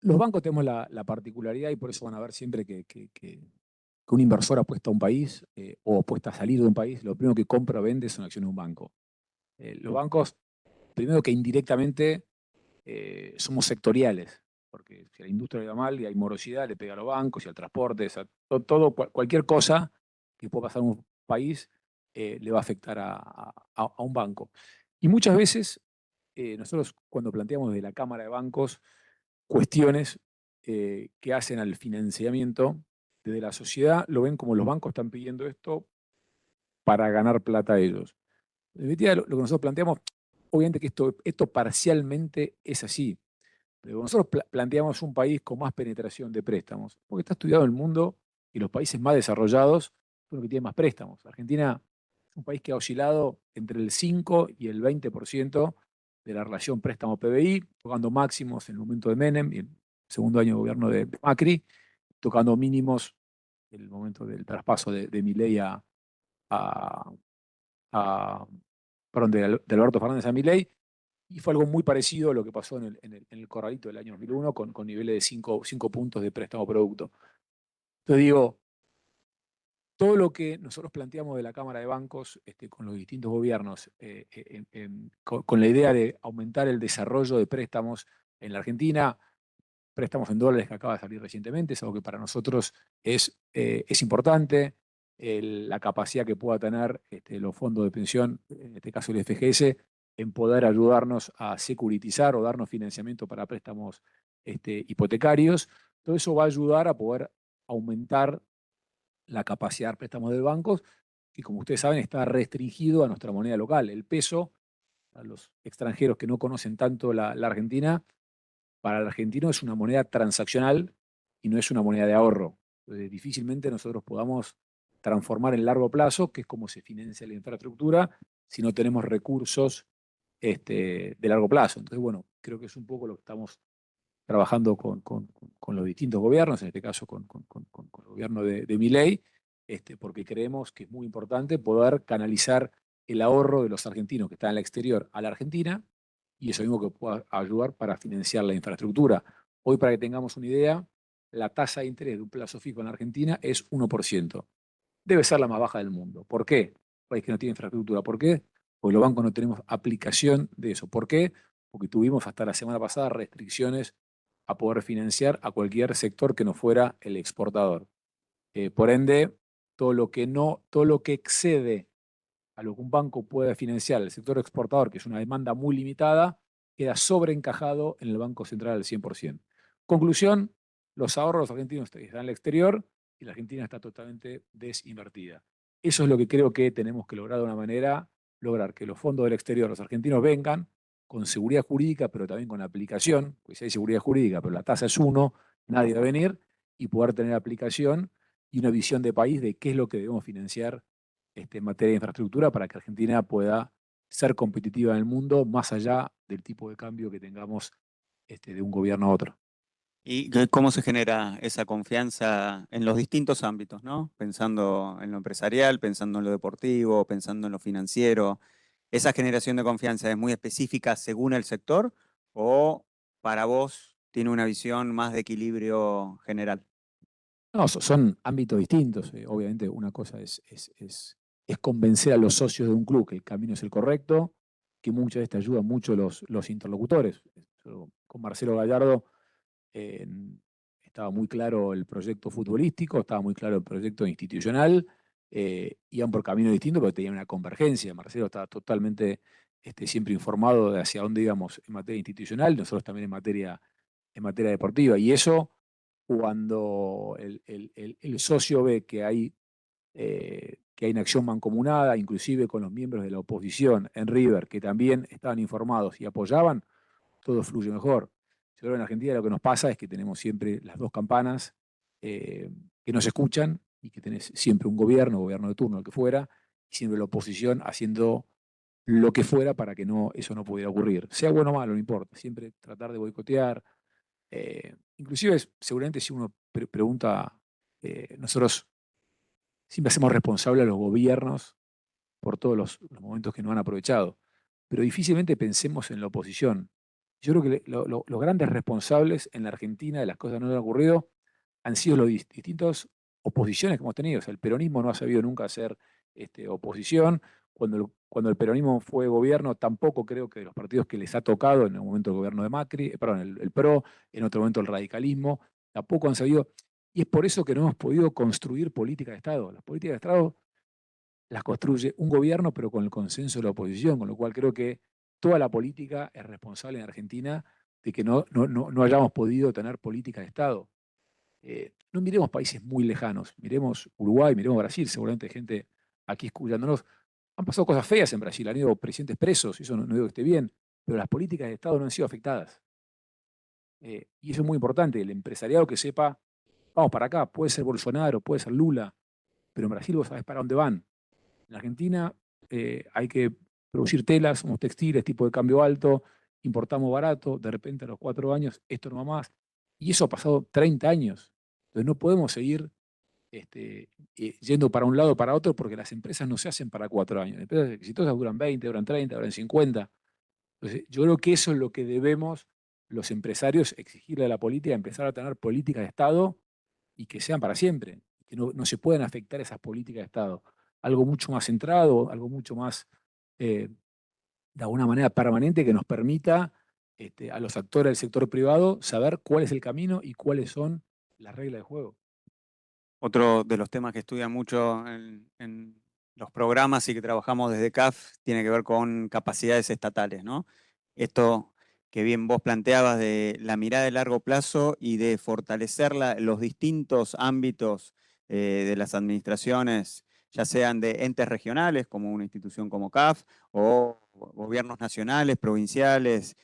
los bancos tenemos la particularidad y por eso van a ver siempre que un inversor apuesta a un país o apuesta a salir de un país, lo primero que compra o vende son acciones de un banco. Los bancos, primero que indirectamente somos sectoriales, porque si a la industria le va mal y hay morosidad, le pega a los bancos y al transporte, cualquier cosa que pueda pasar en un país le va a afectar a un banco. Y muchas veces nosotros cuando planteamos de la Cámara de Bancos cuestiones que hacen al financiamiento desde la sociedad, lo ven como los bancos están pidiendo esto para ganar plata a ellos. En definitiva, lo que nosotros planteamos, obviamente que esto parcialmente es así, pero nosotros planteamos un país con más penetración de préstamos, porque está estudiado el mundo y los países más desarrollados son los que tienen más préstamos. Argentina es un país que ha oscilado entre el 5 y el 20% de la relación préstamo-PBI, tocando máximos en el momento de Menem y el segundo año de gobierno de Macri, tocando mínimos en el momento del traspaso de Milei a, a- perdón, de Alberto Fernández a Milei, y fue algo muy parecido a lo que pasó en el corralito del año 2001 con niveles de 5 puntos de préstamo producto. Entonces digo, todo lo que nosotros planteamos de la Cámara de Bancos con los distintos gobiernos, con la idea de aumentar el desarrollo de préstamos en la Argentina, préstamos en dólares que acaba de salir recientemente, es algo que para nosotros es importante, la capacidad que pueda tener los fondos de pensión, en este caso el FGS, en poder ayudarnos a securitizar o darnos financiamiento para préstamos hipotecarios. Todo eso va a ayudar a poder aumentar la capacidad de préstamos de bancos, que como ustedes saben está restringido a nuestra moneda local. El peso, a los extranjeros que no conocen tanto la Argentina, para el argentino es una moneda transaccional y no es una moneda de ahorro. Entonces, difícilmente nosotros podamos transformar en largo plazo, que es como se financia la infraestructura, si no tenemos recursos de largo plazo. Entonces, bueno, creo que es un poco lo que estamos trabajando con los distintos gobiernos, en este caso con el gobierno de Milei, porque creemos que es muy importante poder canalizar el ahorro de los argentinos que están en el exterior a la Argentina y eso mismo que pueda ayudar para financiar la infraestructura. Hoy, para que tengamos una idea, la tasa de interés de un plazo fijo en la Argentina es 1%. Debe ser la más baja del mundo. ¿Por qué? Un país que no tiene infraestructura. ¿Por qué? Porque los bancos no tenemos aplicación de eso. ¿Por qué? Porque tuvimos hasta la semana pasada restricciones a poder financiar a cualquier sector que no fuera el exportador. Por ende, todo lo que excede a lo que un banco puede financiar el sector exportador, que es una demanda muy limitada, queda sobreencajado en el Banco Central al 100%. Conclusión, los ahorros argentinos están en el exterior y la Argentina está totalmente desinvertida. Eso es lo que creo que tenemos que lograr de una manera, lograr que los fondos del exterior, los argentinos vengan con seguridad jurídica, pero también con aplicación, pues si hay seguridad jurídica, pero la tasa es 1, nadie va a venir, y poder tener aplicación y una visión de país de qué es lo que debemos financiar en materia de infraestructura para que Argentina pueda ser competitiva en el mundo más allá del tipo de cambio que tengamos de un gobierno a otro. ¿Y cómo se genera esa confianza en los distintos ámbitos, ¿no? Pensando en lo empresarial, pensando en lo deportivo, pensando en lo financiero. ¿Esa generación de confianza es muy específica según el sector o para vos tiene una visión más de equilibrio general? No, son ámbitos distintos. Obviamente una cosa es convencer a los socios de un club que el camino es el correcto, que muchas veces te ayudan mucho los interlocutores. Yo, con Marcelo Gallardo eh, estaba muy claro el proyecto futbolístico, estaba muy claro el proyecto institucional, iban por caminos distintos, pero tenían una convergencia. Marcelo estaba totalmente siempre informado de hacia dónde íbamos en materia institucional, nosotros también en materia deportiva. Y eso, cuando el socio ve que hay una acción mancomunada, inclusive con los miembros de la oposición en River, que también estaban informados y apoyaban, todo fluye mejor. Yo creo que en Argentina lo que nos pasa es que tenemos siempre las dos campanas que no se escuchan y que tenés siempre un gobierno de turno, el que fuera, y siempre la oposición haciendo lo que fuera para que eso no pudiera ocurrir. Sea bueno o malo, no importa. Siempre tratar de boicotear. Inclusive, seguramente si uno pregunta, nosotros siempre hacemos responsable a los gobiernos por todos los momentos que no han aprovechado. pero difícilmente pensemos en la oposición. Yo creo que los grandes responsables en la Argentina de las cosas que no han ocurrido han sido las distintas oposiciones que hemos tenido. O sea, el peronismo no ha sabido nunca hacer oposición. Cuando el peronismo fue gobierno, tampoco creo que los partidos que les ha tocado, en el momento del gobierno de Macri, perdón, el PRO, en otro momento el radicalismo, tampoco han sabido. Y es por eso que no hemos podido construir política de Estado. Las políticas de Estado las construye un gobierno, pero con el consenso de la oposición, con lo cual creo que toda la política es responsable en Argentina de que no hayamos podido tener política de Estado. No miremos países muy lejanos, miremos Uruguay, miremos Brasil, seguramente hay gente aquí escuchándonos. Han pasado cosas feas en Brasil, han ido presidentes presos, y eso no digo que esté bien, pero las políticas de Estado no han sido afectadas. Y eso es muy importante, el empresariado que sepa, vamos para acá, puede ser Bolsonaro, puede ser Lula, pero en Brasil vos sabés para dónde van. En Argentina hay que producir telas, somos textiles, tipo de cambio alto, importamos barato, de repente a los 4 años esto no va más. Y eso ha pasado 30 años. Entonces no podemos seguir yendo para un lado o para otro porque las empresas no se hacen para 4 años. Las empresas exitosas duran 20, duran 30, duran 50. Entonces yo creo que eso es lo que debemos los empresarios exigirle a la política, empezar a tener políticas de Estado y que sean para siempre, que no se puedan afectar esas políticas de Estado. Algo mucho más centrado, algo mucho más, de alguna manera, permanente, que nos permita a los actores del sector privado saber cuál es el camino y cuáles son las reglas de juego. Otro de los temas que estudia mucho en los programas y que trabajamos desde CAF tiene que ver con capacidades estatales, ¿no? Esto que bien vos planteabas de la mirada de largo plazo y de fortalecer los distintos ámbitos de las administraciones, ya sean de entes regionales, como una institución como CAF, o gobiernos nacionales, provinciales,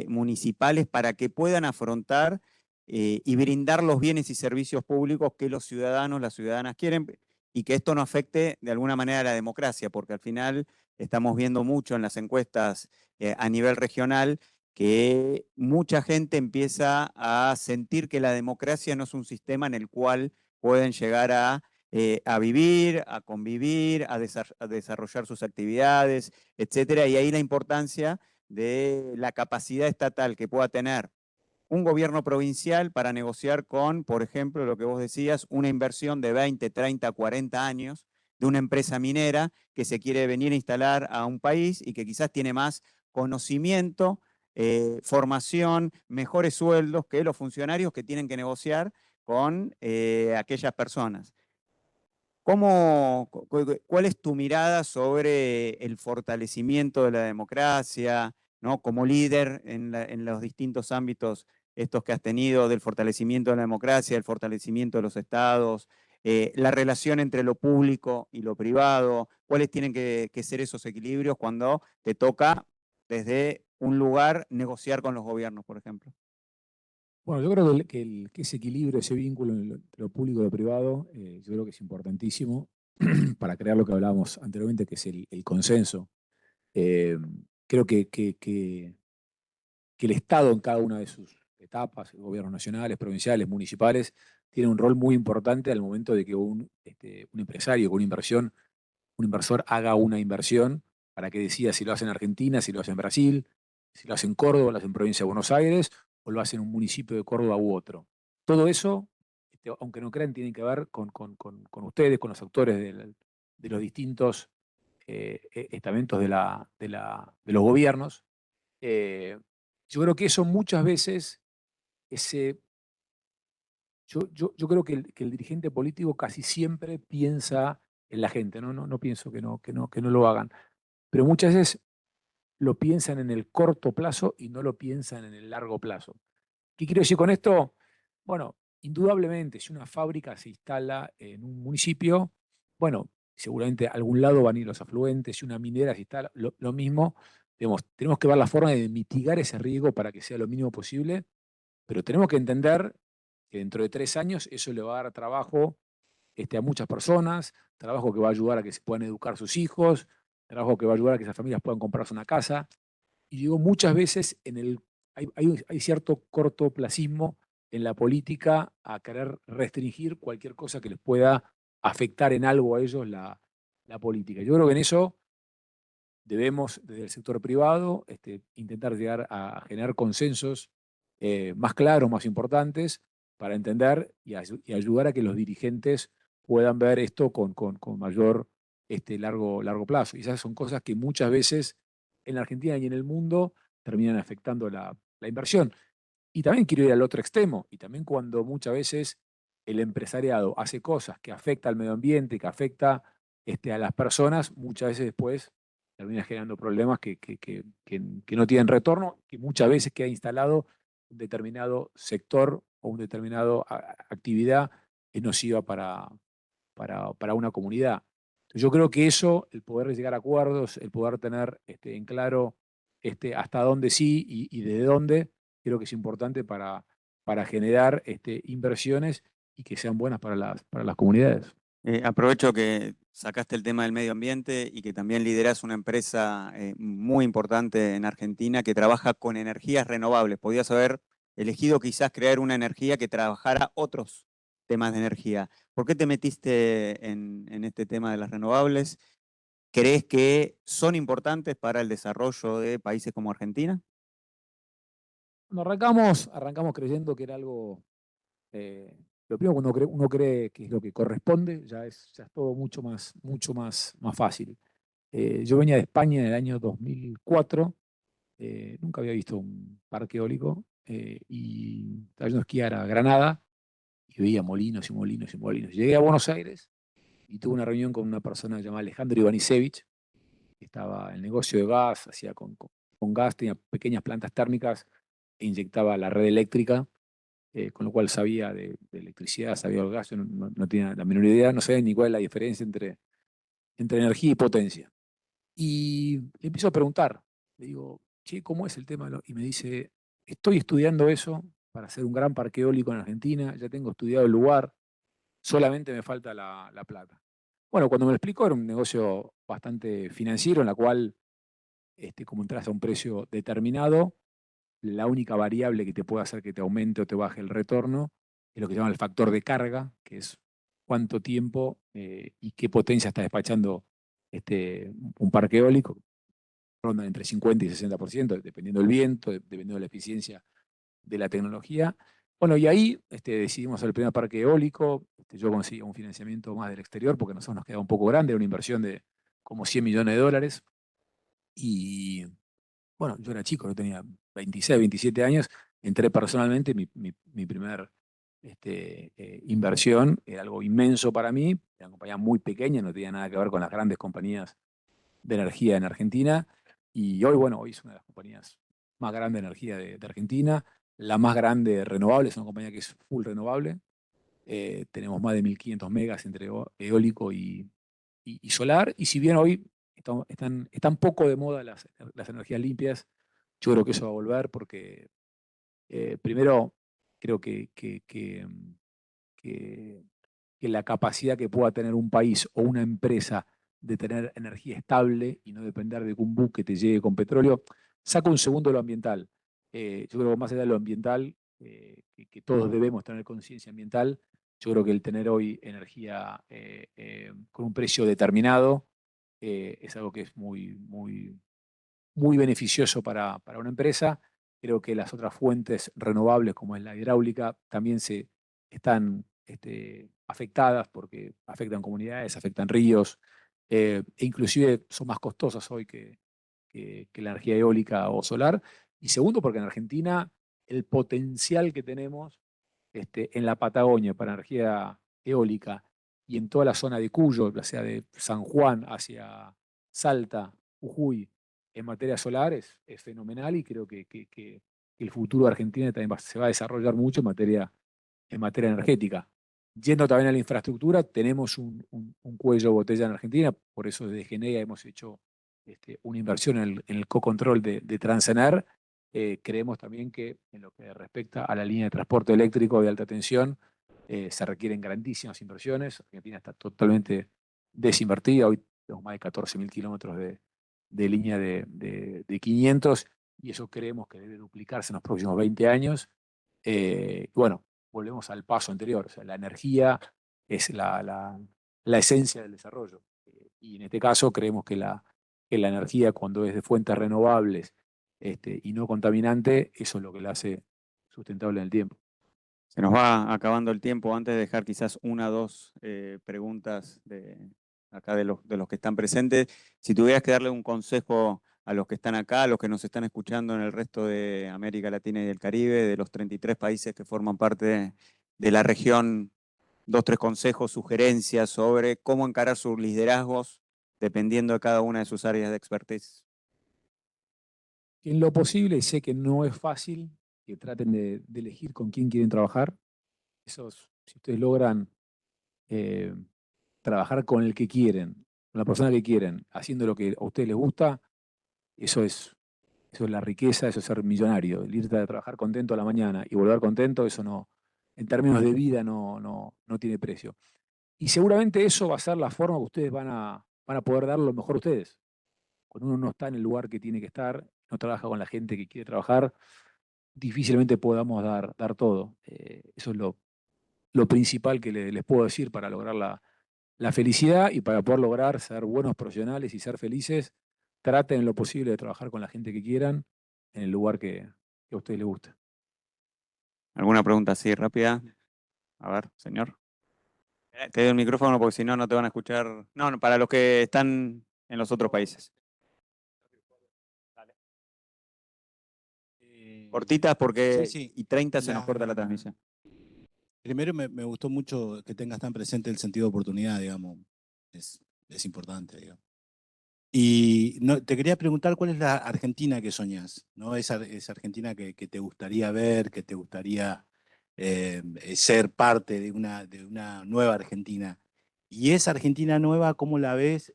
municipales, para que puedan afrontar y brindar los bienes y servicios públicos que los ciudadanos, las ciudadanas quieren, y que esto no afecte de alguna manera a la democracia, porque al final estamos viendo mucho en las encuestas a nivel regional que mucha gente empieza a sentir que la democracia no es un sistema en el cual pueden llegar a vivir, a convivir, a desarrollar sus actividades, etcétera. Y ahí la importancia de la capacidad estatal que pueda tener un gobierno provincial para negociar con, por ejemplo, lo que vos decías, una inversión de 20, 30, 40 años de una empresa minera que se quiere venir a instalar a un país y que quizás tiene más conocimiento, formación, mejores sueldos que los funcionarios que tienen que negociar con aquellas personas. ¿Cuál es tu mirada sobre el fortalecimiento de la democracia, ¿no? Como líder en los distintos ámbitos estos que has tenido, del fortalecimiento de la democracia, el fortalecimiento de los estados, la relación entre lo público y lo privado? ¿Cuáles tienen que ser esos equilibrios cuando te toca desde un lugar negociar con los gobiernos, por ejemplo? Bueno, yo creo que ese equilibrio, ese vínculo entre lo público y lo privado, yo creo que es importantísimo para crear lo que hablábamos anteriormente, que es el consenso. Eh, Creo que el Estado en cada una de sus etapas, gobiernos nacionales, provinciales, municipales, tiene un rol muy importante al momento de que un empresario con una inversión, un inversor haga una inversión para que decida si lo hace en Argentina, si lo hace en Brasil, si lo hace en Córdoba, lo hace en provincia de Buenos Aires o lo hace en un municipio de Córdoba u otro. Todo eso, aunque no crean, tiene que ver con ustedes, con los actores de los distintos estamentos de los gobiernos. Eh, yo creo que eso muchas veces, ese, yo creo que el dirigente político casi siempre piensa en la gente, no pienso que no lo hagan, pero muchas veces lo piensan en el corto plazo y no lo piensan en el largo plazo. ¿Qué quiero decir con esto? Bueno, indudablemente, si una fábrica se instala en un municipio, bueno, seguramente a algún lado van a ir los afluentes, si una minera se instala, lo mismo, tenemos que ver la forma de mitigar ese riesgo para que sea lo mínimo posible, pero tenemos que entender que dentro de 3 años eso le va a dar trabajo a muchas personas, trabajo que va a ayudar a que se puedan educar sus hijos, trabajo que va a ayudar a que esas familias puedan comprarse una casa. Y digo, muchas veces hay cierto cortoplacismo en la política a querer restringir cualquier cosa que les pueda afectar en algo a ellos la política. Yo creo que en eso debemos, desde el sector privado, intentar llegar a generar consensos más claros, más importantes, para entender y ayudar a que los dirigentes puedan ver esto con mayor largo plazo. Y esas son cosas que muchas veces en la Argentina y en el mundo terminan afectando la inversión. Y también quiero ir al otro extremo, y también cuando muchas veces el empresariado hace cosas que afectan al medio ambiente, que afecta a las personas, muchas veces después termina generando problemas que no tienen retorno, que muchas veces queda instalado un determinado sector o una determinada actividad es nociva para una comunidad. Yo creo que eso, el poder llegar a acuerdos, el poder tener en claro hasta dónde sí y de dónde, creo que es importante para generar inversiones y que sean buenas para las comunidades. Aprovecho que sacaste el tema del medio ambiente y que también liderás una empresa muy importante en Argentina que trabaja con energías renovables. Podías haber elegido quizás crear una energía que trabajara otros temas de energía. ¿Por qué te metiste en este tema de las renovables? ¿Crees que son importantes para el desarrollo de países como Argentina? Cuando arrancamos creyendo que era algo, lo primero cuando uno cree que es lo que corresponde, ya es todo mucho más fácil. Yo venía de España en el año 2004. Nunca había visto un parque eólico, y estaba yendo a esquiar a Granada y veía molinos y molinos y molinos. Llegué a Buenos Aires y tuve una reunión con una persona llamada Alejandro Ivanisevich, que estaba en el negocio de gas, hacía con gas, tenía pequeñas plantas térmicas e inyectaba la red eléctrica, con lo cual sabía de electricidad, sabía del gas. Yo no tenía la menor idea, no sabía ni cuál es la diferencia entre energía y potencia. Y le empiezo a preguntar, le digo, che, ¿cómo es el tema? Y me dice, estoy estudiando eso para hacer un gran parque eólico en Argentina, ya tengo estudiado el lugar, solamente me falta la plata. Bueno, cuando me lo explicó, era un negocio bastante financiero, en la cual, como entras a un precio determinado, la única variable que te puede hacer que te aumente o te baje el retorno es lo que se llama el factor de carga, que es cuánto tiempo y qué potencia está despachando un parque eólico. Rondan entre 50 y 60%, dependiendo del viento, dependiendo de la eficiencia de la tecnología. Bueno, y ahí decidimos hacer el primer parque eólico. Yo conseguí un financiamiento más del exterior porque a nosotros nos quedaba un poco grande, era una inversión de como 100 millones de dólares. Y bueno, yo era chico, yo tenía 26, 27 años, entré personalmente, mi primer inversión era algo inmenso para mí, era una compañía muy pequeña, no tenía nada que ver con las grandes compañías de energía en Argentina, y hoy, bueno, hoy es una de las compañías más grandes de energía de Argentina, la más grande de renovables, es una compañía que es full renovable. Tenemos más de 1.500 megas entre eólico y solar, y si bien hoy están poco de moda las energías limpias, yo creo que eso va a volver porque primero creo que, que la capacidad que pueda tener un país o una empresa de tener energía estable y no depender de que un buque te llegue con petróleo, saca un segundo lo ambiental. Yo creo que más allá de lo ambiental, que todos debemos tener conciencia ambiental, yo creo que el tener hoy energía con un precio determinado es algo que es muy beneficioso para una empresa. Creo que las otras fuentes renovables, como es la hidráulica, también se están afectadas porque afectan comunidades, afectan ríos, e inclusive son más costosas hoy que la energía eólica o solar. Y segundo, porque en Argentina el potencial que tenemos en la Patagonia para energía eólica y en toda la zona de Cuyo, ya sea de San Juan hacia Salta, Jujuy, en materia solar es fenomenal, y creo que el futuro de Argentina también se va a desarrollar mucho en materia energética. Yendo también a la infraestructura, tenemos un cuello de botella en Argentina, por eso desde Genea hemos hecho una inversión en el co-control de Transener. Creemos también que en lo que respecta a la línea de transporte eléctrico de alta tensión, se requieren grandísimas inversiones. Argentina está totalmente desinvertida, hoy tenemos más de 14.000 kilómetros de línea de 500, y eso creemos que debe duplicarse en los próximos 20 años. Bueno, volvemos al paso anterior, o sea, la energía es la esencia del desarrollo. Y en este caso creemos que que la energía cuando es de fuentes renovables y no contaminante, eso es lo que la hace sustentable en el tiempo. Se nos va acabando el tiempo. Antes de dejar quizás una o dos preguntas acá de los que están presentes, si tuvieras que darle un consejo a los que están acá, a los que nos están escuchando en el resto de América Latina y del Caribe, de los 33 países que forman parte de la región, dos, tres consejos, sugerencias sobre cómo encarar sus liderazgos dependiendo de cada una de sus áreas de expertise. En lo posible, y sé que no es fácil, que traten de elegir con quién quieren trabajar. Si ustedes logran eh, trabajar con el que quieren, con la persona que quieren, haciendo lo que a ustedes les gusta, eso es la riqueza, eso es ser millonario. El irte a trabajar contento a la mañana y volver contento, eso no, en términos de vida no tiene precio. Y seguramente eso va a ser la forma que ustedes van a poder dar lo mejor a ustedes. Cuando uno no está en el lugar que tiene que estar, no trabaja con la gente que quiere trabajar, difícilmente podamos dar todo. Eso es lo principal que les puedo decir para lograr la felicidad y para poder lograr ser buenos profesionales y ser felices. Traten en lo posible de trabajar con la gente que quieran en el lugar que a ustedes les guste. ¿Alguna pregunta así rápida? A ver, señor. Te doy el micrófono porque si no, no te van a escuchar. No, no, para los que están en los otros países. Cortitas porque Sí, sí. y 30 se nos corta la transmisión. Primero me gustó mucho que tengas tan presente el sentido de oportunidad, digamos. Es importante, digamos. Y no, te quería preguntar cuál es la Argentina que soñás, ¿no? Esa Argentina que te gustaría ver, que te gustaría ser parte de una nueva Argentina. Y esa Argentina nueva, ¿cómo la ves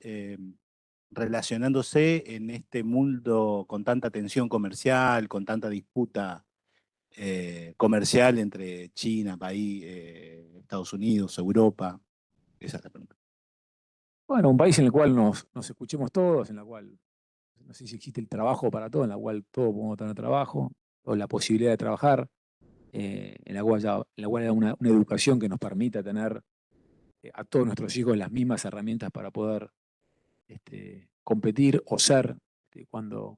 relacionándose en este mundo con tanta tensión comercial, con tanta disputa comercial entre China, país, Estados Unidos, Europa? Esa es la pregunta. Bueno, un país en el cual nos escuchemos todos, en la cual no sé si existe el trabajo para todo, en la cual todos podemos tener trabajo, o la posibilidad de trabajar, en la cual haya una educación que nos permita tener a todos nuestros hijos las mismas herramientas para poder competir o ser cuando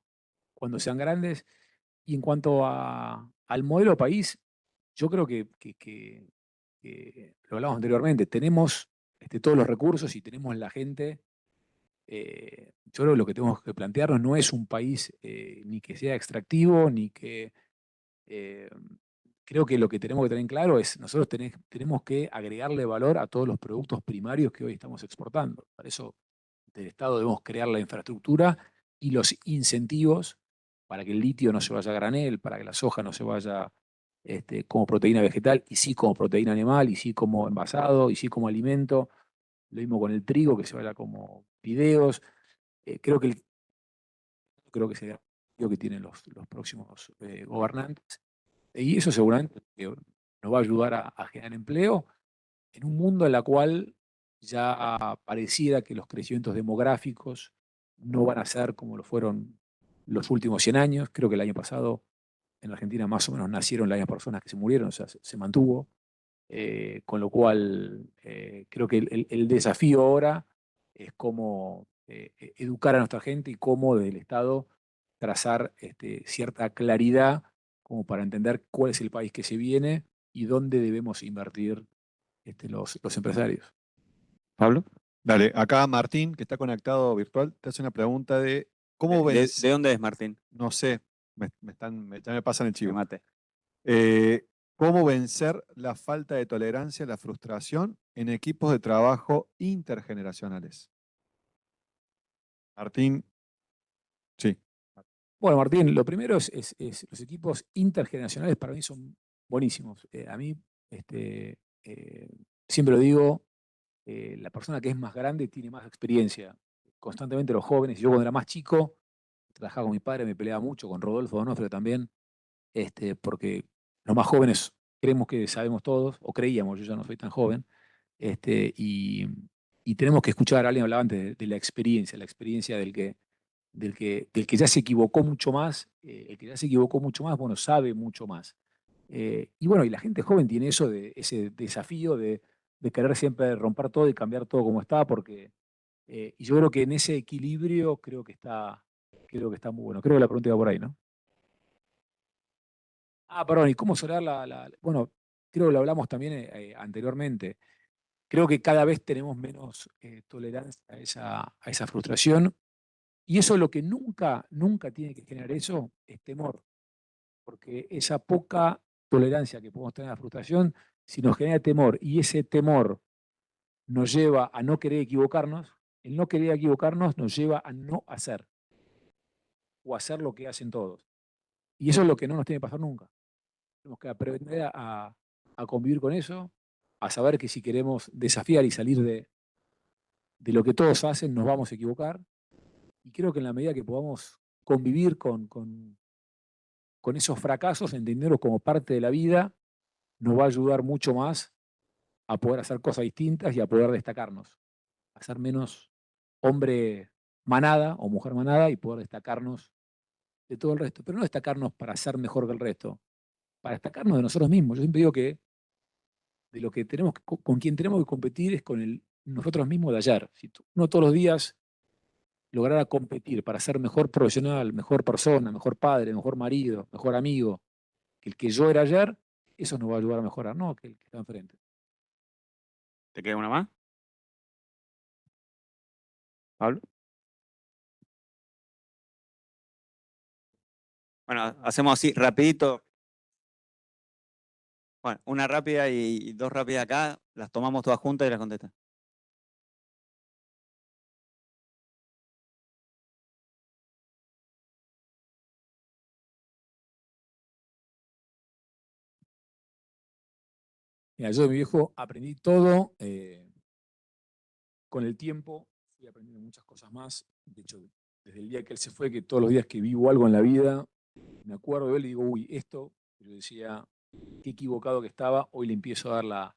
sean grandes. Y en cuanto al modelo país, yo creo que lo hablamos anteriormente, tenemos todos los recursos y tenemos la gente. Yo creo que lo que tenemos que plantearnos no es un país ni que sea extractivo, ni que... eh, creo que lo que tenemos que tener en claro es, nosotros tenemos que agregarle valor a todos los productos primarios que hoy estamos exportando. Para eso, del Estado debemos crear la infraestructura y los incentivos para que el litio no se vaya a granel, para que la soja no se vaya como proteína vegetal, y sí como proteína animal, y sí como envasado, y sí como alimento. Lo mismo con el trigo, que se vaya como fideos. Creo que creo que será lo que tienen los próximos gobernantes. Y eso seguramente nos va a ayudar a generar empleo en un mundo en el cual ya pareciera que los crecimientos demográficos no van a ser como lo fueron los últimos 100 años. Creo que el año pasado en Argentina más o menos nacieron las mismas personas que se murieron, o sea, se mantuvo. Con lo cual, creo que el desafío ahora es cómo educar a nuestra gente y cómo desde el Estado trazar cierta claridad como para entender cuál es el país que se viene y dónde debemos invertir los empresarios. Pablo. Dale, acá Martín, que está conectado virtual, te hace una pregunta de cómo ves, ¿De dónde es Martín? no sé, ya me pasan el Me chivo. mate. ¿Cómo vencer la falta de tolerancia, la frustración en equipos de trabajo intergeneracionales? Martín, sí. Bueno, Martín, lo primero es los equipos intergeneracionales para mí son buenísimos. A mí, siempre lo digo, la persona que es más grande tiene más experiencia. Constantemente los jóvenes, yo cuando era más chico, trabajaba con mi padre, me peleaba mucho, con Rodolfo Donofrio también, porque los más jóvenes creemos que sabemos todos, o creíamos, yo ya no soy tan joven, este, y, y tenemos que escuchar, alguien hablaba antes de la experiencia del que ya se equivocó mucho más, el que ya se equivocó mucho más, bueno, sabe mucho más. Y bueno, y la gente joven tiene ese desafío de querer siempre romper todo y cambiar todo como está, porque Y yo creo que en ese equilibrio creo que está muy bueno. Creo que la pregunta iba por ahí, ¿no? Ah, perdón, ¿y cómo solar bueno, creo que lo hablamos también anteriormente. Creo que cada vez tenemos menos tolerancia a esa frustración. Y eso lo que nunca, nunca tiene que generar eso es temor. Porque esa poca tolerancia que podemos tener a la frustración, si nos genera temor y ese temor nos lleva a no querer equivocarnos, el no querer equivocarnos nos lleva a no hacer o hacer lo que hacen todos. Y eso es lo que no nos tiene que pasar nunca. Tenemos que aprender a convivir con eso, a saber que si queremos desafiar y salir de lo que todos hacen, nos vamos a equivocar. Y creo que en la medida que podamos convivir con esos fracasos, entenderlos como parte de la vida, nos va a ayudar mucho más a poder hacer cosas distintas y a poder destacarnos, a ser menos hombre manada o mujer manada y poder destacarnos de todo el resto. Pero no destacarnos para ser mejor que el resto, para destacarnos de nosotros mismos. Yo siempre digo que de lo que tenemos con quien tenemos que competir es con nosotros mismos de ayer. Si uno todos los días lograra competir para ser mejor profesional, mejor persona, mejor padre, mejor marido, mejor amigo, que el que yo era ayer, eso nos va a ayudar a mejorar, no que el que está enfrente. ¿Te queda una más? ¿Pablo? Bueno, hacemos así, rapidito. Bueno, una rápida y dos rápidas acá, las tomamos todas juntas y las contestas. Mira, yo de mi viejo aprendí todo con el tiempo, fui aprendiendo muchas cosas más. De hecho, desde el día que él se fue, que todos los días que vivo algo en la vida, me acuerdo de él y digo, uy, esto, yo decía, qué equivocado que estaba, hoy le empiezo a dar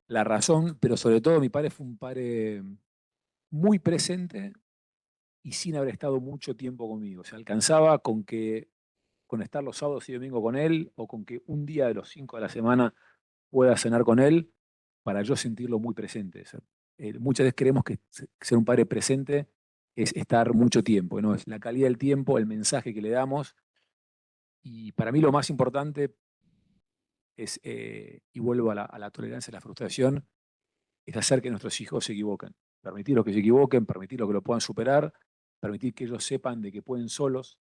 la razón, pero sobre todo mi padre fue un padre muy presente y sin haber estado mucho tiempo conmigo. Se alcanzaba con estar los sábados y domingos con él o con que un día de los 5 de la semana pueda cenar con él para yo sentirlo muy presente. O sea, muchas veces creemos que ser un padre presente es estar mucho tiempo, ¿no? Es la calidad del tiempo, el mensaje que le damos. Y para mí lo más importante es, y vuelvo a la tolerancia y la frustración, es hacer que nuestros hijos se equivoquen. Permitirlos que se equivoquen, permitirlos que lo puedan superar, permitir que ellos sepan de que pueden solos,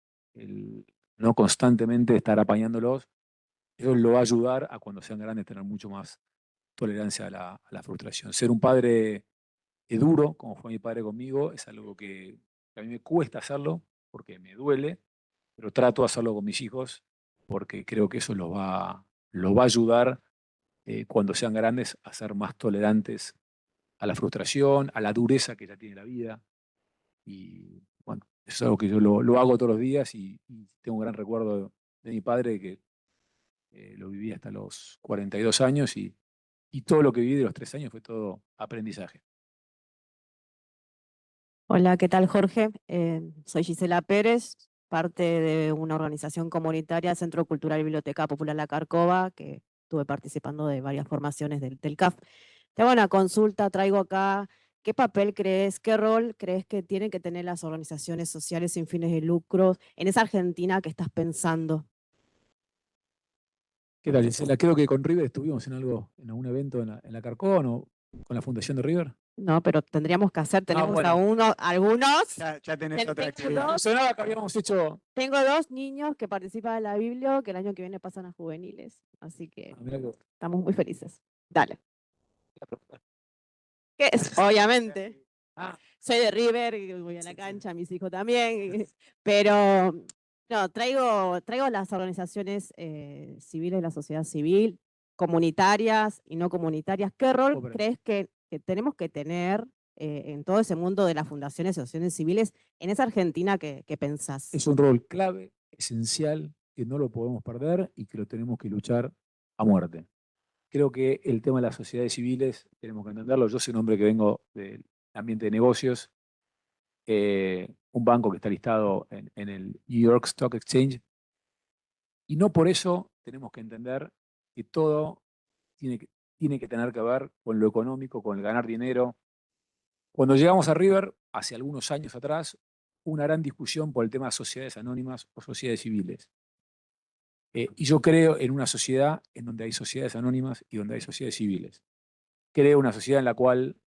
no constantemente estar apañándolos. Eso lo va a ayudar a cuando sean grandes tener mucho más tolerancia a la frustración. Ser un padre duro, como fue mi padre conmigo, es algo que a mí me cuesta hacerlo porque me duele, pero trato de hacerlo con mis hijos porque creo que eso los va a ayudar cuando sean grandes a ser más tolerantes a la frustración, a la dureza que ya tiene la vida. Y bueno, eso es algo que yo lo hago todos los días y tengo un gran recuerdo de mi padre que lo viví hasta los 42 años y todo lo que viví de los 3 años fue todo aprendizaje. Hola, ¿qué tal, Jorge? Soy Gisela Pérez, parte de una organización comunitaria, Centro Cultural y Biblioteca Popular La Carcova, que estuve participando de varias formaciones del CAF. Te hago una consulta, traigo acá, ¿qué papel crees, qué rol crees que tienen que tener las organizaciones sociales sin fines de lucro en esa Argentina que estás pensando? ¿Qué tal, Gisela? Creo que con River estuvimos en algún evento en la Carcón o con la Fundación de River. No, pero tendríamos que hacer, tenemos bueno. algunos. Ya tenés otra Tengo actividad. dos, Sonaba que habíamos hecho. tengo 2 niños que participan en la Biblia, que el año que viene pasan a juveniles, así que Mirá que- estamos muy felices. Dale. ¿Qué es? Obviamente. Ah, Soy de River, y voy a la cancha, mis hijos también, pero no, traigo las organizaciones civiles, la sociedad civil, comunitarias y no comunitarias. ¿Qué rol Pobre. crees que tenemos que tener en todo ese mundo de las fundaciones y asociaciones civiles en esa Argentina que pensás? es un rol clave, esencial, que no lo podemos perder y que lo tenemos que luchar a muerte. Creo que el tema de las sociedades civiles tenemos que entenderlo. Yo soy un hombre que vengo del ambiente de negocios, un banco que está listado en el New York Stock Exchange, y no por eso tenemos que entender que todo tiene que tener que ver con lo económico, con el ganar dinero, Cuando llegamos a River, hace algunos años atrás, una gran discusión por el tema de sociedades anónimas o sociedades civiles. Y yo creo en una sociedad en donde hay sociedades anónimas y donde hay sociedades civiles. Creo una sociedad en la cual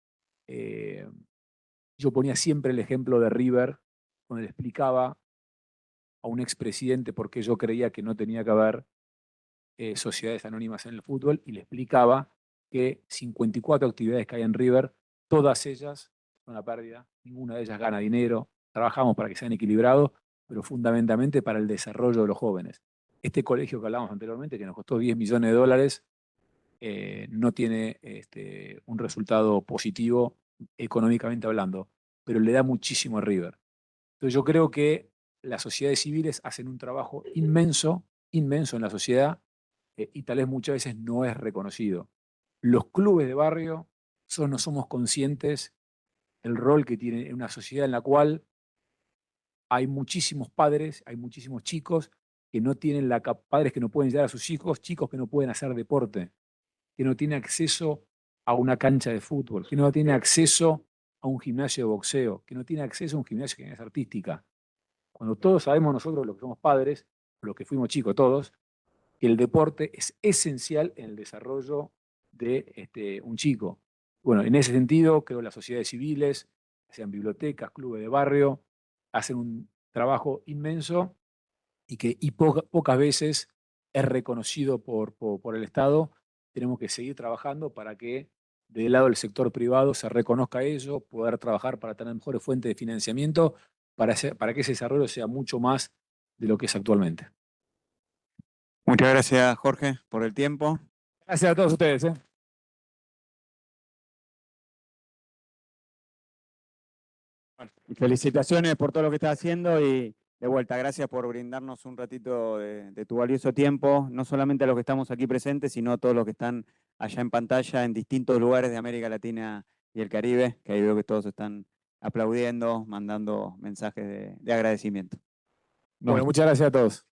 yo ponía siempre el ejemplo de River, donde le explicaba a un expresidente por qué yo creía que no tenía que haber sociedades anónimas en el fútbol, y le explicaba que 54 actividades que hay en River, todas ellas son una pérdida, ninguna de ellas gana dinero, trabajamos para que sean equilibrados, pero fundamentalmente para el desarrollo de los jóvenes. Este colegio que hablamos anteriormente, que nos costó 10 millones de dólares, no tiene un resultado positivo económicamente hablando, pero le da muchísimo a River. Entonces yo creo que las sociedades civiles hacen un trabajo inmenso, inmenso en la sociedad, y tal vez muchas veces no es reconocido. Los clubes de barrio no somos conscientes del rol que tienen en una sociedad en la cual hay muchísimos padres, hay muchísimos chicos que no tienen padres que no pueden llevar a sus hijos, chicos que no pueden hacer deporte, que no tienen acceso a una cancha de fútbol, que no tienen acceso a un gimnasio de boxeo, que no tienen acceso a un gimnasio de gimnasia artística. Cuando todos sabemos nosotros, los que somos padres, los que fuimos chicos todos, que el deporte es esencial en el desarrollo de un chico. Bueno, en ese sentido, creo que las sociedades civiles, sean bibliotecas, clubes de barrio, hacen un trabajo inmenso y pocas veces es reconocido por el Estado. Tenemos que seguir trabajando para que del lado del sector privado se reconozca eso, poder trabajar para tener mejores fuentes de financiamiento, para que ese desarrollo sea mucho más de lo que es actualmente. Muchas gracias, Jorge, por el tiempo. Gracias a todos ustedes. Y felicitaciones por todo lo que estás haciendo y de vuelta, gracias por brindarnos un ratito de tu valioso tiempo, no solamente a los que estamos aquí presentes, sino a todos los que están allá en pantalla en distintos lugares de América Latina y el Caribe, que ahí veo que todos están aplaudiendo, mandando mensajes de agradecimiento. Bueno, muchas gracias a todos.